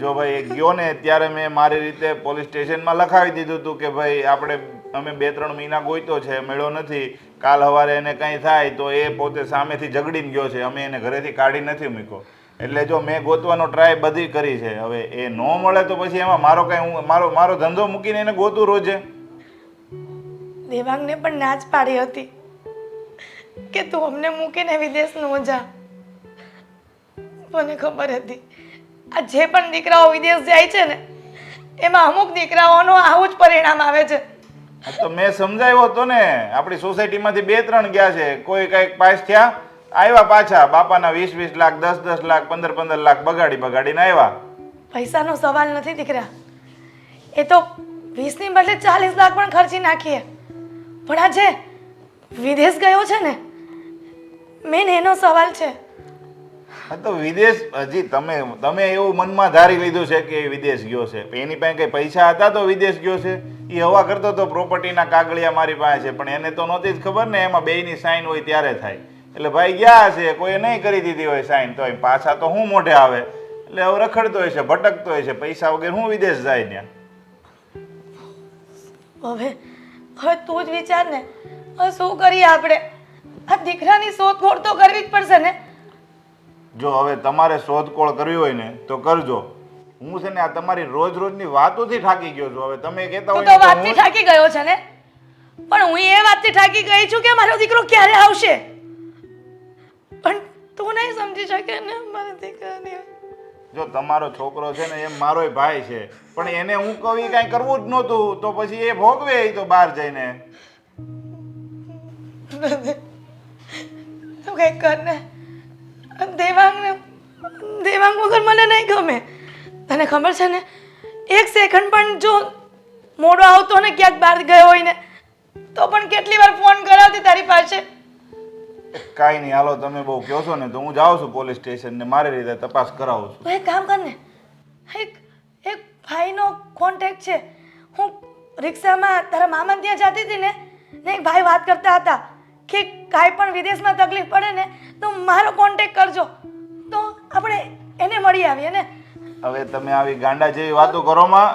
C: જો ભાઈ એ ગયો ને ત્યારે મેં મારી રીતે પોલીસ સ્ટેશનમાં લખાવી દીધું હતું કે ભાઈ આપણે અમે 2-3 મહિના ગોઈતો છે, મળ્યો નથી. કાલ સવારે એને કંઈ થાય તો એ પોતે સામેથી ઝઘડીને ગયો છે, અમે એને ઘરેથી કાઢી નથી મૂક્યો. એટલે જો મેં ગોતવાનો ટ્રાય બધી કરી છે, હવે એ ન મળે તો પછી એમાં મારો કાંઈ મારો ધંધો મૂકીને એને ગોતું રોજે.
D: દેવાંગને પણ ના જ પાડી હતી કે તું અમને મૂકીને વિદેશ ન જા. મને ખબર હતી આ જે પણ દીકરાઓ વિદેશ જાય છે ને એમાં અમુક દીકરાઓનું આવું જ પરિણામ આવે છે.
C: હા તો મેં સમજાવ્યો હતો ને, આપણી સોસાયટીમાંથી 2-3 ગયા છે, કોઈ કંઈક પાસ થયા, આવ્યા પાછા બાપાના 20-20 લાખ 10-10 લાખ 15-15 લાખ બગાડીને આવ્યા.
D: પૈસાનો સવાલ નથી દીકરા, એ તો 20 ની બદલે 40 લાખ પણ ખર્ચી નાખીએ, પણ આ જે વિદેશ ગયો છે ને મેન એનો સવાલ છે.
C: હા તો વિદેશ હજી તમે એવું મનમાં ધારી લીધું છે કે એ વિદેશ ગયો છે, એની પાસે કંઈ પૈસા હતા તો વિદેશ ગયો છે. એ હવા કરતો તો પ્રોપર્ટીના કાગળિયા મારી પાસે છે, પણ એને તો નહોતી જ ખબર ને એમાં બેયની સાઈન હોય ત્યારે થાય. એટલે ભાઈ ગયા હશે, કોઈએ નહીં કરી દીધી હોય સાઈન, તો પાછા તો હું મોઢે આવે. એટલે હવે રખડતો હોય છે, ભટકતો હોય છે, પૈસા વગર હું વિદેશ જાય ત્યાં.
D: હવે તું જ વિચાર ને, હવે શું કરીએ આપણે? આ દીકરાની શોધખોળ તો કરવી જ પડશે ને.
C: જો હવે તમારે શોધખોળ કરવી હોય ને તો કરજો. હું છે ને આ તમારી રોજની વાતોથી થાકી ગયો છું. હવે તમે કહેતા
D: તું
C: હોય
D: તો
C: ને તો
D: વાતથી થાકી ગયો છે ને, પણ હું એ વાતથી થાકી ગઈ છું કે મારો દીકરો ક્યારે આવશે. પણ તું નહીં સમજી શકે ને મારા દીકરાને.
C: જો તમારો છોકરો છે ને એમ મારોય ભાઈ છે, પણ એને હું કહું એ કાંઈ કરવું જ નહોતું, તો પછી એ ભોગવે એ તો બહાર જઈને.
D: તું કંઈક કર ને. દેવાંગ વગર મને નહીં ગમે. તને ખબર છે ને, 1 સેકન્ડ પણ જો મોડો આવતો ને ક્યાંક બહાર ગયો હોય ને તો પણ કેટલી વાર ફોન કરાવતી તારી પાસે.
C: કાંઈ નહીં, હાલો તમે બહુ કહો છો ને તો હું જાઉં છું પોલીસ સ્ટેશન ને મારી રીતે તપાસ કરાવું છું.
D: તો એક કામ કર ને, એક ભાઈનો કોન્ટેક્ટ છે. હું રિક્ષામાં તારા મામા ત્યાં જતી હતી ને એક ભાઈ વાત કરતા હતા કે કાંઈ પણ વિદેશમાં તકલીફ પડે ને તો મારો કોન્ટેક્ટ કરજો, તો આપણે એને મળી આવીએ ને.
C: હવે તમે આવી ગાંડા જેવી વાતો કરોમાં,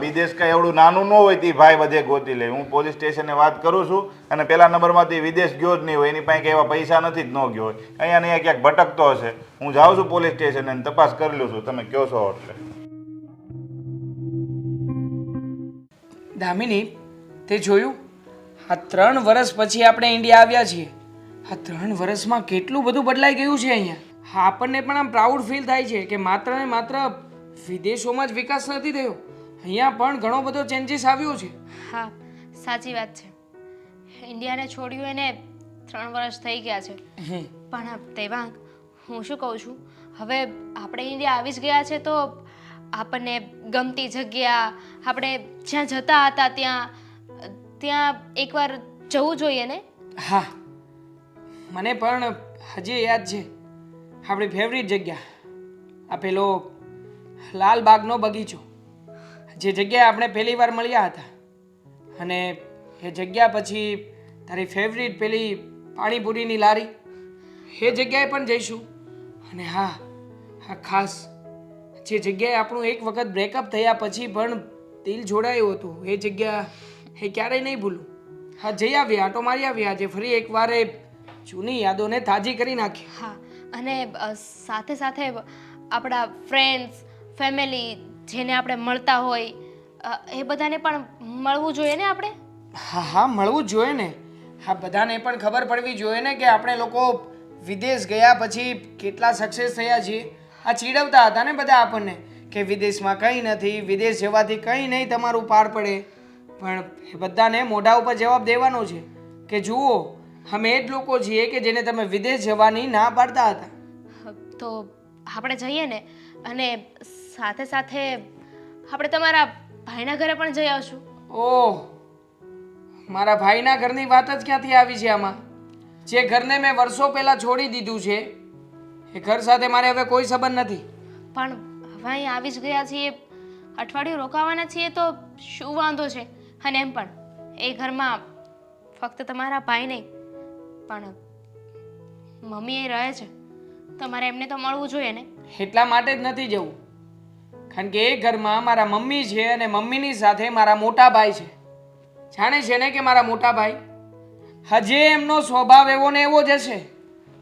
C: વિદેશ કાંઈ એવડું નાનું ન હોય તે ભાઈ બધે ગોતી લે. હું પોલીસ સ્ટેશને વાત કરું છું અને પહેલા નંબરમાંથી વિદેશ ગયો જ નહીં હોય, એની પાસે કંઈ એવા પૈસા નથી જ ન ગયો હોય, અહીંયા ને અહીંયા ક્યાંક ભટકતો હશે. હું જાઉં છું પોલીસ સ્ટેશન અને તપાસ કરી લઉં છું, તમે કહો છો એટલે.
A: દામિની, તે જોયું? આ 3 વર્ષ પછી આપણે ઇન્ડિયા આવ્યા છીએ. આ 3 વર્ષમાં કેટલું બધું બદલાઈ ગયું છે અહીંયા. હા, આપણને પણ આમ પ્રાઉડ ફીલ થાય છે કે માત્ર ને માત્ર વિદેશોમાં જ વિકાસ નથી થયો, અહીંયા પણ ઘણો બધો ચેન્જીસ આવ્યો છે.
B: હા, સાચી વાત છે. ઇન્ડિયાને છોડ્યું એને 3 વર્ષ થઈ ગયા છે. પણ દેવાંગ, હું શું કહું છું, હવે આપણે ઇન્ડિયા આવી જ ગયા છે તો આપણને ગમતી જગ્યા, આપણે જ્યાં જતા હતા ત્યાં એકવાર જવું જોઈએ ને.
A: હા, મને પણ હજી યાદ છે આપણી ફેવરિટ જગ્યા, આ પેલો લાલબાગનો બગીચો, જે જગ્યાએ આપણે પહેલી વાર મળ્યા હતા. અને એ જગ્યા પછી તારી ફેવરિટ પેલી પાણીપુરીની લારી, એ જગ્યાએ પણ જઈશું. અને હા, ખાસ જે જગ્યાએ આપણું એક વખત બ્રેકઅપ થયા પછી પણ દિલ જોડાયું હતું, એ જગ્યા એ ક્યારેય નહીં ભૂલું. હા, જઈ આવ્યા, આટો મારી આવ્યા, આજે ફરી એકવાર એ જૂની યાદોને તાજી કરી નાખી.
B: હા, અને સાથે સાથે આપણા ફ્રેન્ડ્સ, ફેમિલી જેને આપણે મળતા હોય એ બધાને પણ મળવું જોઈએ ને આપણે.
A: હા, મળવું જ જોઈએ ને. હા, બધાને પણ ખબર પડવી જોઈએ ને કે આપણે લોકો વિદેશ ગયા પછી કેટલા સક્સેસ થયા છીએ. આ ચીડવતા હતા ને બધા આપણને કે વિદેશમાં કંઈ નથી, વિદેશ જવાથી કંઈ નહીં તમારું પાર પડે. પણ એ બધાને મોઢા ઉપર જવાબ દેવાનો છે કે જુઓ, અમે એ જ લોકો છીએ કે જેને તમે વિદેશ જવાની ના પાડતા હતા.
B: તો આપણે જઈએ ને, અને સાથે સાથે આપણે તમારા ભાઈના ઘરે પણ જઈ આવશું.
A: ઓહ, મારા ભાઈના ઘરની વાત જ ક્યાંથી આવી છે આમાં? જે ઘરને મેં વર્ષો પહેલાં છોડી દીધું છે એ ઘર સાથે મારે હવે કોઈ સંબંધ નથી.
B: પણ હવે અહીં આવી જ ગયા છીએ, અઠવાડિયું રોકાવાના છીએ તો શું વાંધો છે? અને એમ પણ એ ઘરમાં ફક્ત તમારા ભાઈ નહીં પણ મમ્મી એ રહે છે, તમારે એમને તો મળવું જોઈએ ને.
A: એટલા માટે જ નથી જવું, કારણ કે એ ઘરમાં મારા મમ્મી છે અને મમ્મીની સાથે મારા મોટા ભાઈ છે. જાણે છે ને કે મારા મોટા ભાઈ હજી એમનો સ્વભાવ એવો ને એવો જ હશે,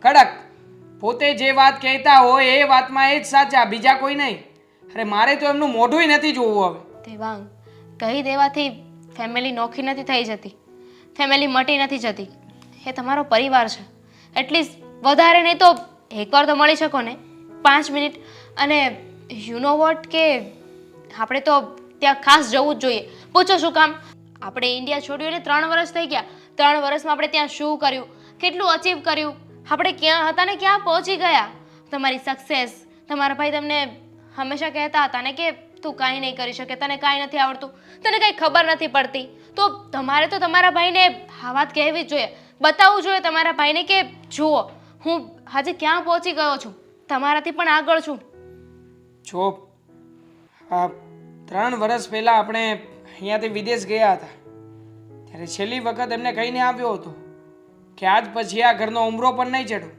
A: કડક. પોતે જે વાત કહેતા હોય એ વાતમાં એ જ સાચા, બીજા કોઈ નહીં. અરે મારે તો એમનું મોઢુંય નથી જોવું હવે.
B: દેવાંગ, કહી દેવાથી ફેમિલી નોખી નથી થઈ જતી, ફેમિલી મટી નથી જતી. એ તમારો પરિવાર છે. એટલીસ્ટ વધારે નહીં તો એકવાર તો મળી શકો ને, 5 મિનિટ. અને યુ નો વોટ કે આપણે તો ત્યાં ખાસ જવું જ જોઈએ. પૂછો શું કામ? આપણે ઇન્ડિયા છોડ્યું ને 3 વર્ષ થઈ ગયા. 3 વર્ષમાં આપણે ત્યાં શું કર્યું, કેટલું અચીવ કર્યું, આપણે ક્યાં હતા ને ક્યાં પહોંચી ગયા. તમારી સક્સેસ, તમારા ભાઈ તમને હંમેશા કહેતા હતા ને કે તું કાંઈ નહીં કરી શકે, તને કાંઈ નથી આવડતું, તને કંઈ ખબર નથી પડતી. તો તમારે તો તમારા ભાઈને આ વાત કહેવી જ જોઈએ, બતાવવું જોઈએ તમારા ભાઈને કે જુઓ હું આજે ક્યાં પહોંચી ગયો છું, તમારાથી પણ આગળ છું.
A: જો આ 3 વર્ષ પહેલાં આપણે અહીંયાથી વિદેશ ગયા હતા ત્યારે છેલ્લી વખત એમને કહીને આવ્યો હતો કે આજ પછી આ ઘરનો ઉમરો પણ નહીં ચડું.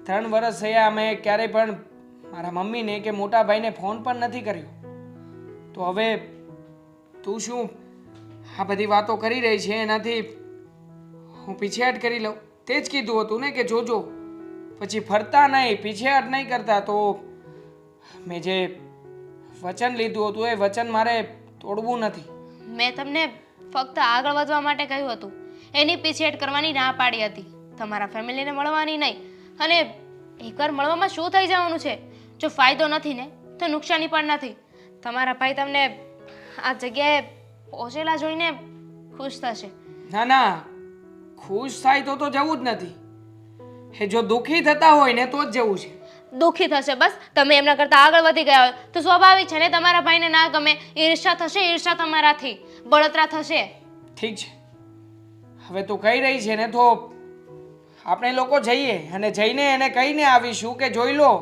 A: 3 વર્ષ થયા અમે ક્યારેય પણ મારા મમ્મીને કે મોટા ભાઈને ફોન પણ નથી કર્યો. તો હવે તું શું આ બધી વાતો કરી રહી છે એનાથી હું પીછેહટ કરી લઉં? તે જ કીધું હતું ને કે જોજો પછી ફરતા નહીં, પીછેહટ નહીં કરતા. તો મેં જે વચન લીધું હતું એ વચન મારે તોડવું નથી.
B: મેં તમને ફક્ત આગળ વધવા માટે કહ્યું હતું, એની પીછેહટ કરવાની ના પાડી હતી, તમારા ફેમિલીને મળવાની નહીં. અને એકવાર મળવામાં શું થઈ જવાનું છે? જો ફાયદો નથી ને તો નુકસાની પણ નથી. તમારા ભાઈ તમને આ જગ્યાએ પહોંચેલા જોઈને ખુશ થશે.
A: ના ના, ખુશ થાય તો જવું જ નથી. એ જો દુઃખી થતા હોય ને તો જ જવું છે.
B: દુઃખી થશે બસ. તમે એમના કરતાં આગળ વધી ગયા હોય તો સ્વાભાવિક છે ને તમારા ભાઈને ના ગમે, ઈર્ષા થશે, ઈર્ષા તમારાથી બળતરા થશે.
A: ઠીક છે, હવે તું કહી રહી છે ને તો આપણે લોકો જઈએ અને જઈને એને કહીને આવીશું કે જોઈ લો,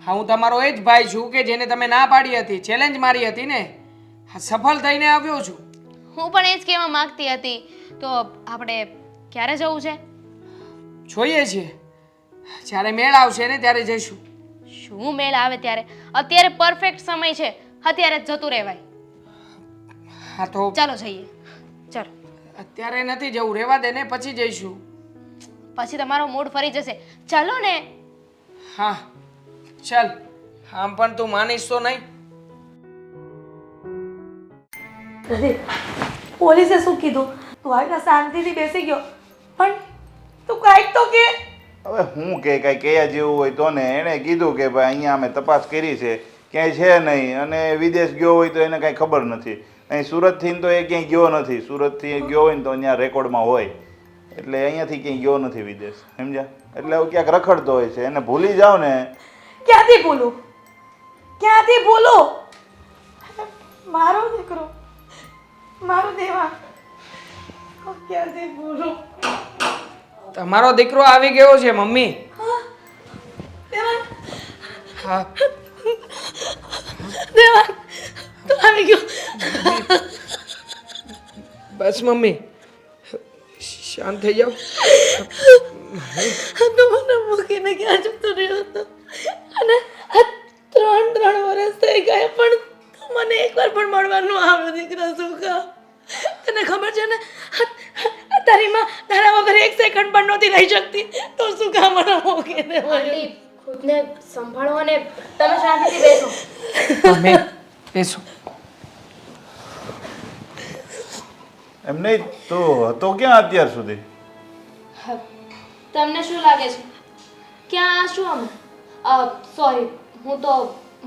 A: હા હું તમારો એ જ ભાઈ છું કે જેને તમે ના પાડી હતી, ચેલેન્જ મારી હતી ને, હા સફળ થઈને આવ્યો છું.
B: હું પણ એ જ કહેવા માંગતી હતી. તો આપણે ક્યારે જવું છે?
A: જોઈએ છીએ, જ્યારે મેળ આવશે ને ત્યારે જઈશું.
B: શું મેળ આવે ત્યારે? અત્યારે પરફેક્ટ સમય છે, અત્યારે જ જતું રહેવાય.
A: હા તો
B: ચાલો જઈએ. ચાલો.
A: અત્યારે નથી જવું, રહેવા દે ને, પછી જઈશું.
B: પછી તમારો મૂડ ફરી જશે. ચાલો ને.
A: હા ચાલ. આમ પણ તું માનીશ તો નહીં.
D: પ્રદીપ, પોલીસે શું કીધું? તું આવીને શાંતિથી બેસી ગયો, પણ તું કાંઈક તો કે.
C: હવે હું કે કાંઈ કયા જેવું હોય તો ને, એણે કીધું કે ભાઈ અહીંયા અમે તપાસ કરી છે, ક્યાંય છે નહીં, અને વિદેશ ગયો હોય તો એને કાંઈ ખબર નથી. અહીં સુરતથી તો એ ક્યાંય ગયો નથી. સુરતથી ગયો હોય ને તો અહીંયા રેકોર્ડમાં હોય, એટલે અહીંયાથી ક્યાંય ગયો નથી વિદેશ, સમજ્યા? એટલે હવે ક્યાંક રખડતો હોય છે, એને ભૂલી જાઓ ને.
D: ક્યાંથી ભૂલું? ક્યાંથી ભૂલું? મારો દીકરો, મારો દેવા, ક્યાંથી ભૂલું?
A: તમારો દીકરો આવી ગયો છે મમ્મી.
D: દેવા,
A: હા
D: દેવા, તું આવી ગયો.
A: બસ મમ્મી, શાંત થઈ જાઓ.
D: તું મને મૂકીને ક્યાં જતો રહ્યો હતો? અને આ 3 વર્ષ થઈ ગયા પણ તું મને એકવાર પણ મળવાનું આવ્યો દીકરા. શું કામ? તને ખબર છે ને આ તારી માં તારા વગર 1 સેકન્ડ પણ નહોતી રહી શકતી, તો શું કામ મને મૂકીને વયો?
B: ખુદને સંભાળો અને તમે શાંતિથી બેસો.
A: મમ્મી બેસો.
C: એમ નહીં તો હતો ક્યાં અત્યાર સુધી?
B: તમને શું લાગે છે ક્યાં શું અમે? સોરી, હું તો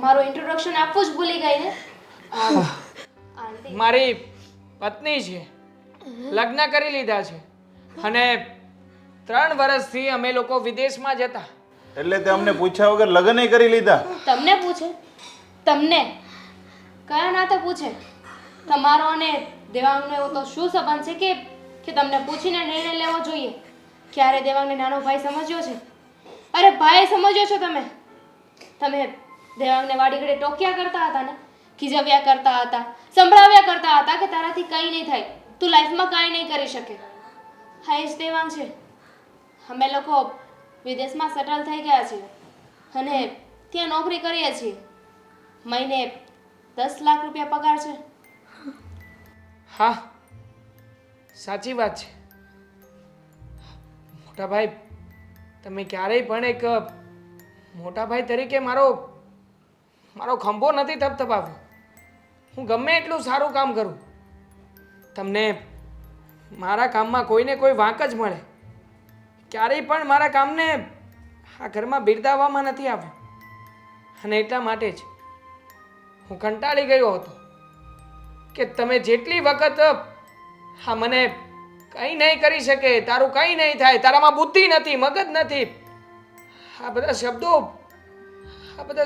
B: મારું ઇન્ટ્રોડક્શન આપવું જ ભૂલી ગઈ ને. આંટી,
A: મારી પત્ની છે, લગ્ન કરી લીધા છે અને 3 વર્ષથી અમે લોકો વિદેશમાં જ હતા.
C: એટલે તે અમને પૂછ્યા વગર લગ્ન કરી લીધા?
B: તમને પૂછે? તમને કયા નાતે પૂછે? તમારો અને દેવાંગનો એવો તો શું સંબંધ છે કે તમને પૂછીને નિર્ણય લેવો જોઈએ? ક્યારે દેવાંગને નાનો ભાઈ સમજ્યો છે? અરે ભાઈ સમજ્યો છો તમે? તમે દેવાંગને વાડી ઘડે ટોક્યા કરતા હતા ને, ખીજવ્યા કરતા હતા, સંભળાવ્યા કરતા હતા કે તારાથી કંઈ નહીં થાય, તું લાઈફમાં કાંઈ નહીં કરી શકે. હા એ જ દેવાંગ છે. અમે લોકો વિદેશમાં સેટલ થઈ ગયા છીએ અને ત્યાં નોકરી કરીએ છીએ. મહિને 10 લાખ રૂપિયા પગાર છે.
A: હા સાચી વાત છે મોટા ભાઈ. તમે ક્યારેય પણ એક મોટા ભાઈ તરીકે મારો ખંભો નથી થપથપાવ્યો. હું ગમે એટલું સારું કામ કરું, તમને મારા કામમાં કોઈને કોઈ વાંક જ મળે. ક્યારેય પણ મારા કામને આ ઘરમાં બિરદાવવામાં નથી આવ્યું. અને એટલા માટે જ હું કંટાળી ગયો હતો કે તમે જેટલી વખત હા મને કંઈ નહીં કરી શકે, તારું કંઈ નહીં થાય, તારામાં બુદ્ધિ નથી, મગજ નથી, આ બધા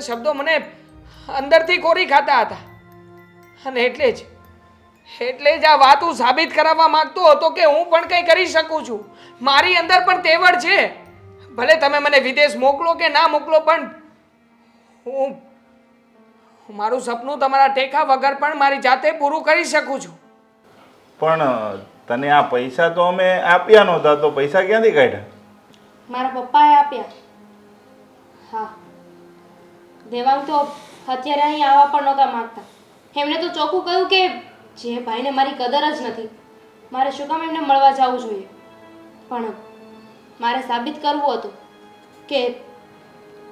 A: શબ્દો મને અંદરથી કોરી ખાતા હતા. અને એટલે જ આ વાત હું સાબિત કરાવવા માંગતો હતો કે હું પણ કંઈ કરી શકું છું. મારી અંદર પણ તેવડ છે. ભલે તમે મને વિદેશ મોકલો કે ના મોકલો, પણ હું મારું સપનું તમારા ટેકા વગર પણ મારી જાતે પૂરું કરી શકું છું.
C: પણ તને આ પૈસા તો અમે આપ્યા નહોતા, તો પૈસા ક્યાંથી કાઢ્યા?
B: મારા પપ્પાએ આપ્યા. હા, દેવાંગ તો અત્યારે અહીં આવવા પણ નહોતા માંગતા. એમણે તો ચોખ્ખું કહ્યું કે જે ભાઈને મારી કદર જ નથી, મારે શું કામ એમને મળવા જવું જોઈએ. પણ મારે સાબિત કરવું હતું કે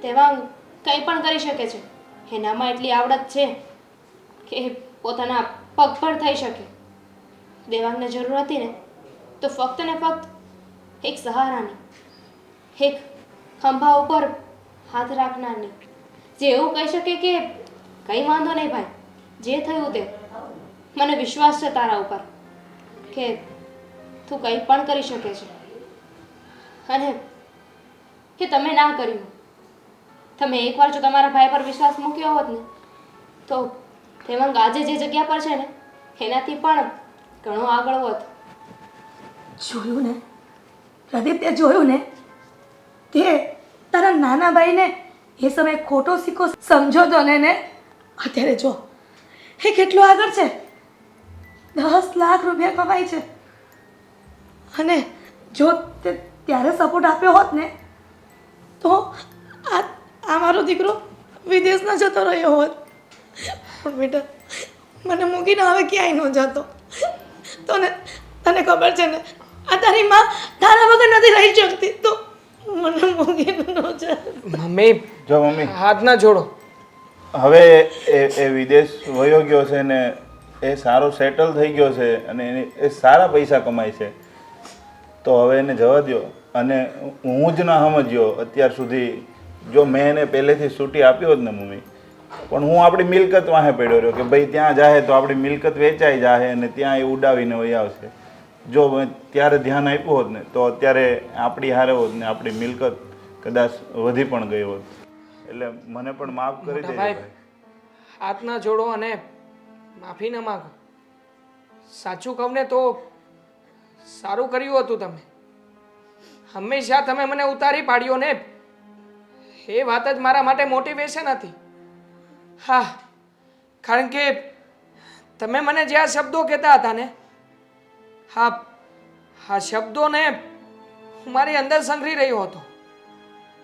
B: દેવાંગ કંઈ પણ કરી શકે છે. એનામાં એટલી આવડત છે કે પોતાના પગભર થઈ શકે. દેવાંગને જરૂર હતી ને તો ફક્ત ને ફક્ત એક સહારાની, એક ખંભા ઉપર હાથ રાખનારની, જે એવું કહી શકે કે કંઈ વાંધો નહીં ભાઈ, જે થયું તે મને વિશ્વાસ છે તારા ઉપર કે તું કંઈ પણ કરી શકે છે. અને કે તમે ના કર્યું. તમે એકવાર જો તમારા ભાઈ પર વિશ્વાસ મૂક્યો હોત ને તો દેવાંગ આજે જે જગ્યા પર છે ને એનાથી પણ ઘણો આગળ હોત.
D: જોયું ને પ્રદીપ, તે જોયું ને, તે તારા નાના ભાઈને એ સમયે ખોટો સિક્કો સમજો તો ને અત્યારે જો એ કેટલો આગળ છે. 10 લાખ રૂપિયા કમાય છે. અને જો તે ત્યારે સપોર્ટ આપ્યો હોત ને તો આ મારો દીકરો વિદેશ ન જતો રહ્યો હોત. પણ બેટા, મને મૂકીને હવે ક્યાંય ન જતો. તને ખબર છે ને, આ તારી માં તારા વગર નથી રહી શકતી, તો મને મૂકીને ન જાય.
A: મમ્મી,
C: જો મમ્મી,
A: હાથ ના જોડો.
C: હવે એ વિદેશ વયો ગયો છે ને એ સારો સેટલ થઈ ગયો છે અને એ સારા પૈસા કમાય છે, તો હવે એને જવા દો. અને હું જ ના સમજ્યો અત્યાર સુધી. જો મેં એને પહેલેથી છૂટી આપી હોત ને મમ્મી, પણ હું આપણી મિલકત વાહે પડ્યો રહ્યો કે ભાઈ ત્યાં જાય તો આપણી મિલકત વેચાઈ જાય અને ત્યાં એ ઉડાવીને વહી આવશે. જો મેં ત્યારે ધ્યાન આપ્યું હોત ને તો અત્યારે આપણી હારે હોત ને આપણી મિલકત કદાચ વધી પણ ગઈ હોત. એટલે મને પણ માફ કરી
A: મોટા
C: દેજો
A: ભાઈ,
C: ભાઈ.
A: હાથ ના જોડો અને માફી ન માગો. સાચું કહું ને તો સારું કર્યું હતું તમે. હંમેશા તમે મને ઉતારી પાડ્યો ને એ વાત જ મારા માટે મોટિવેશન હતી. હા, કારણ કે તમે મને જે આ શબ્દો કહેતા હતા ને, હા શબ્દોને હું મારી અંદર સંઘરી રહ્યો હતો.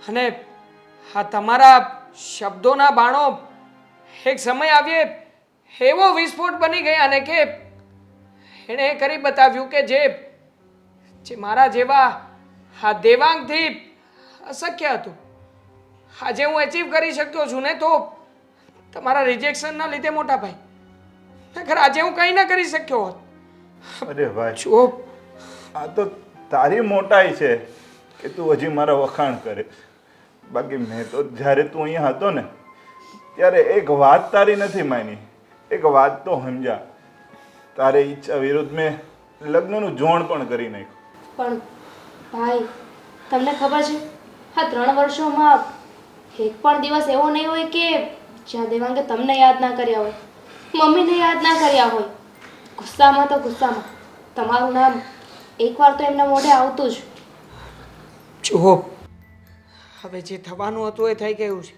A: અને હા, તમારા શબ્દોના બાણો એક સમય આવ્યે એવો વિસ્ફોટ બની ગયા ને કે એણે એ કરી બતાવ્યું કે જે મારા જેવા હા દેવાંગથી અશક્ય હતું. આજે હું અચીવ કરી શક્યો છું ને તો તમારા રિજેક્શનના લીધે મોટા ભાઈ. નકર આજે હું કંઈ ન કરી શક્યો હોત.
C: અરે ભાઈ,
A: જો
C: આ તો તારી મોટાઈ છે કે તું હજી મારા વખાણ કરે. બાકી મેં તો જ્યારે તું અહીંયા હતો ને ત્યારે એક વાત તારી નથી માની, એક વાત તો સમજા. તારી ઈચ્છા વિરુદ્ધ મેં લગ્નનું જોણ પણ કરી નાખ્યું.
B: પણ ભાઈ, તમને ખબર છે આ 3 વર્ષોમાં એક પણ દિવસ એવો નહીં હોય કે જ્યાં દેવાંગે તમને યાદ ના કર્યા હોય, મમ્મીને યાદ ના કર્યા હોય. ગુસ્સામાં તો ગુસ્સામાં તમારું નામ એકવાર તો એમના મોઢે આવતું જ.
A: જુઓ, હવે જે થવાનું હતું એ થઈ ગયું છે.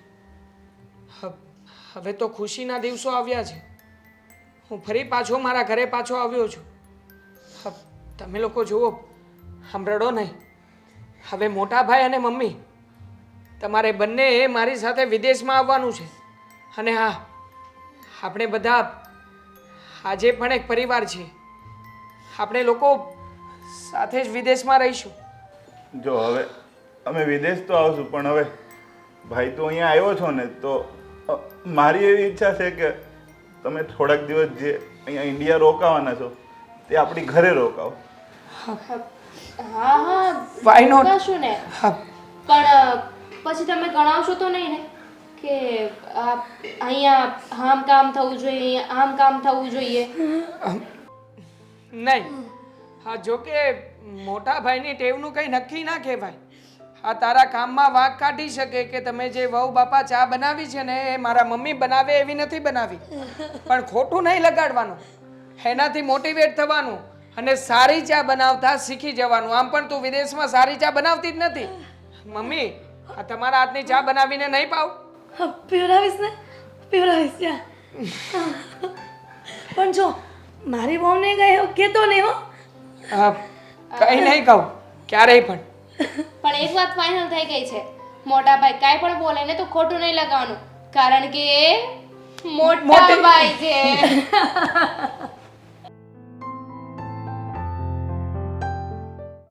A: હવે તો ખુશીના દિવસો આવ્યા છે. હું ફરી પાછો મારા ઘરે પાછો આવ્યો છું. તમે લોકો જુઓ, સાંભળો નહીં. હવે મોટા ભાઈ અને મમ્મી તમારે બંને મારી સાથે વિદેશમાં આવવાનું છે. અને હા, આપણે બધા આજે પણ એક પરિવાર છીએ. આપણે લોકો સાથે જ વિદેશમાં રહીશું.
C: જો હવે અમે વિદેશ તો આવશું, પણ હવે ભાઈ તું અહીંયા આવ્યો છો ને, તો મારી એવી ઈચ્છા છે કે તમે થોડાક દિવસ જે અહીંયા ઇન્ડિયા રોકાવાના છો તે આપણી ઘરે રોકાવો.
B: હા હા
A: Why not?
B: રોકાશું ને.
A: હા,
B: પણ પછી તમે ગણાવશો તો નહીં ને કે અહીંયા આમ કામ થવું જોઈએ, આમ કામ થવું જોઈએ.
A: નહીં. હા, જો કે મોટા ભાઈની ટેવનું કંઈ નક્કી ના કહેવાય. આ તારા કામમાં વાંક કાઢી શકે કે તમે જે વહુ બાપા ચા બનાવી છે ને એ મારા મમ્મી બનાવે એવી નથી બનાવી. પણ ખોટું નહીં લગાડવાનું, એનાથી મોટિવેટ થવાનું અને સારી ચા બનાવતા શીખી જવાનું. આમ પણ તું વિદેશમાં સારી ચા બનાવતી જ નથી. મમ્મી, આ તમારા હાથની ચા બનાવીને નહીં પાવ?
D: પીવડાવીશ ને, પીવડાવીશ ચા. પણ જો મારી વહુને કઈ કહેતો નહીં હો.
A: કંઈ નહીં કહું ક્યારેય પણ.
B: પણ એક વાત ફાઇનલ થઈ ગઈ છે, મોટા ભાઈ કાંઈ પણ બોલે ને તો ખોટું નહીં લગાવવાનું, કારણ કે એ મોટા
A: મોટી-
B: ભાઈ છે.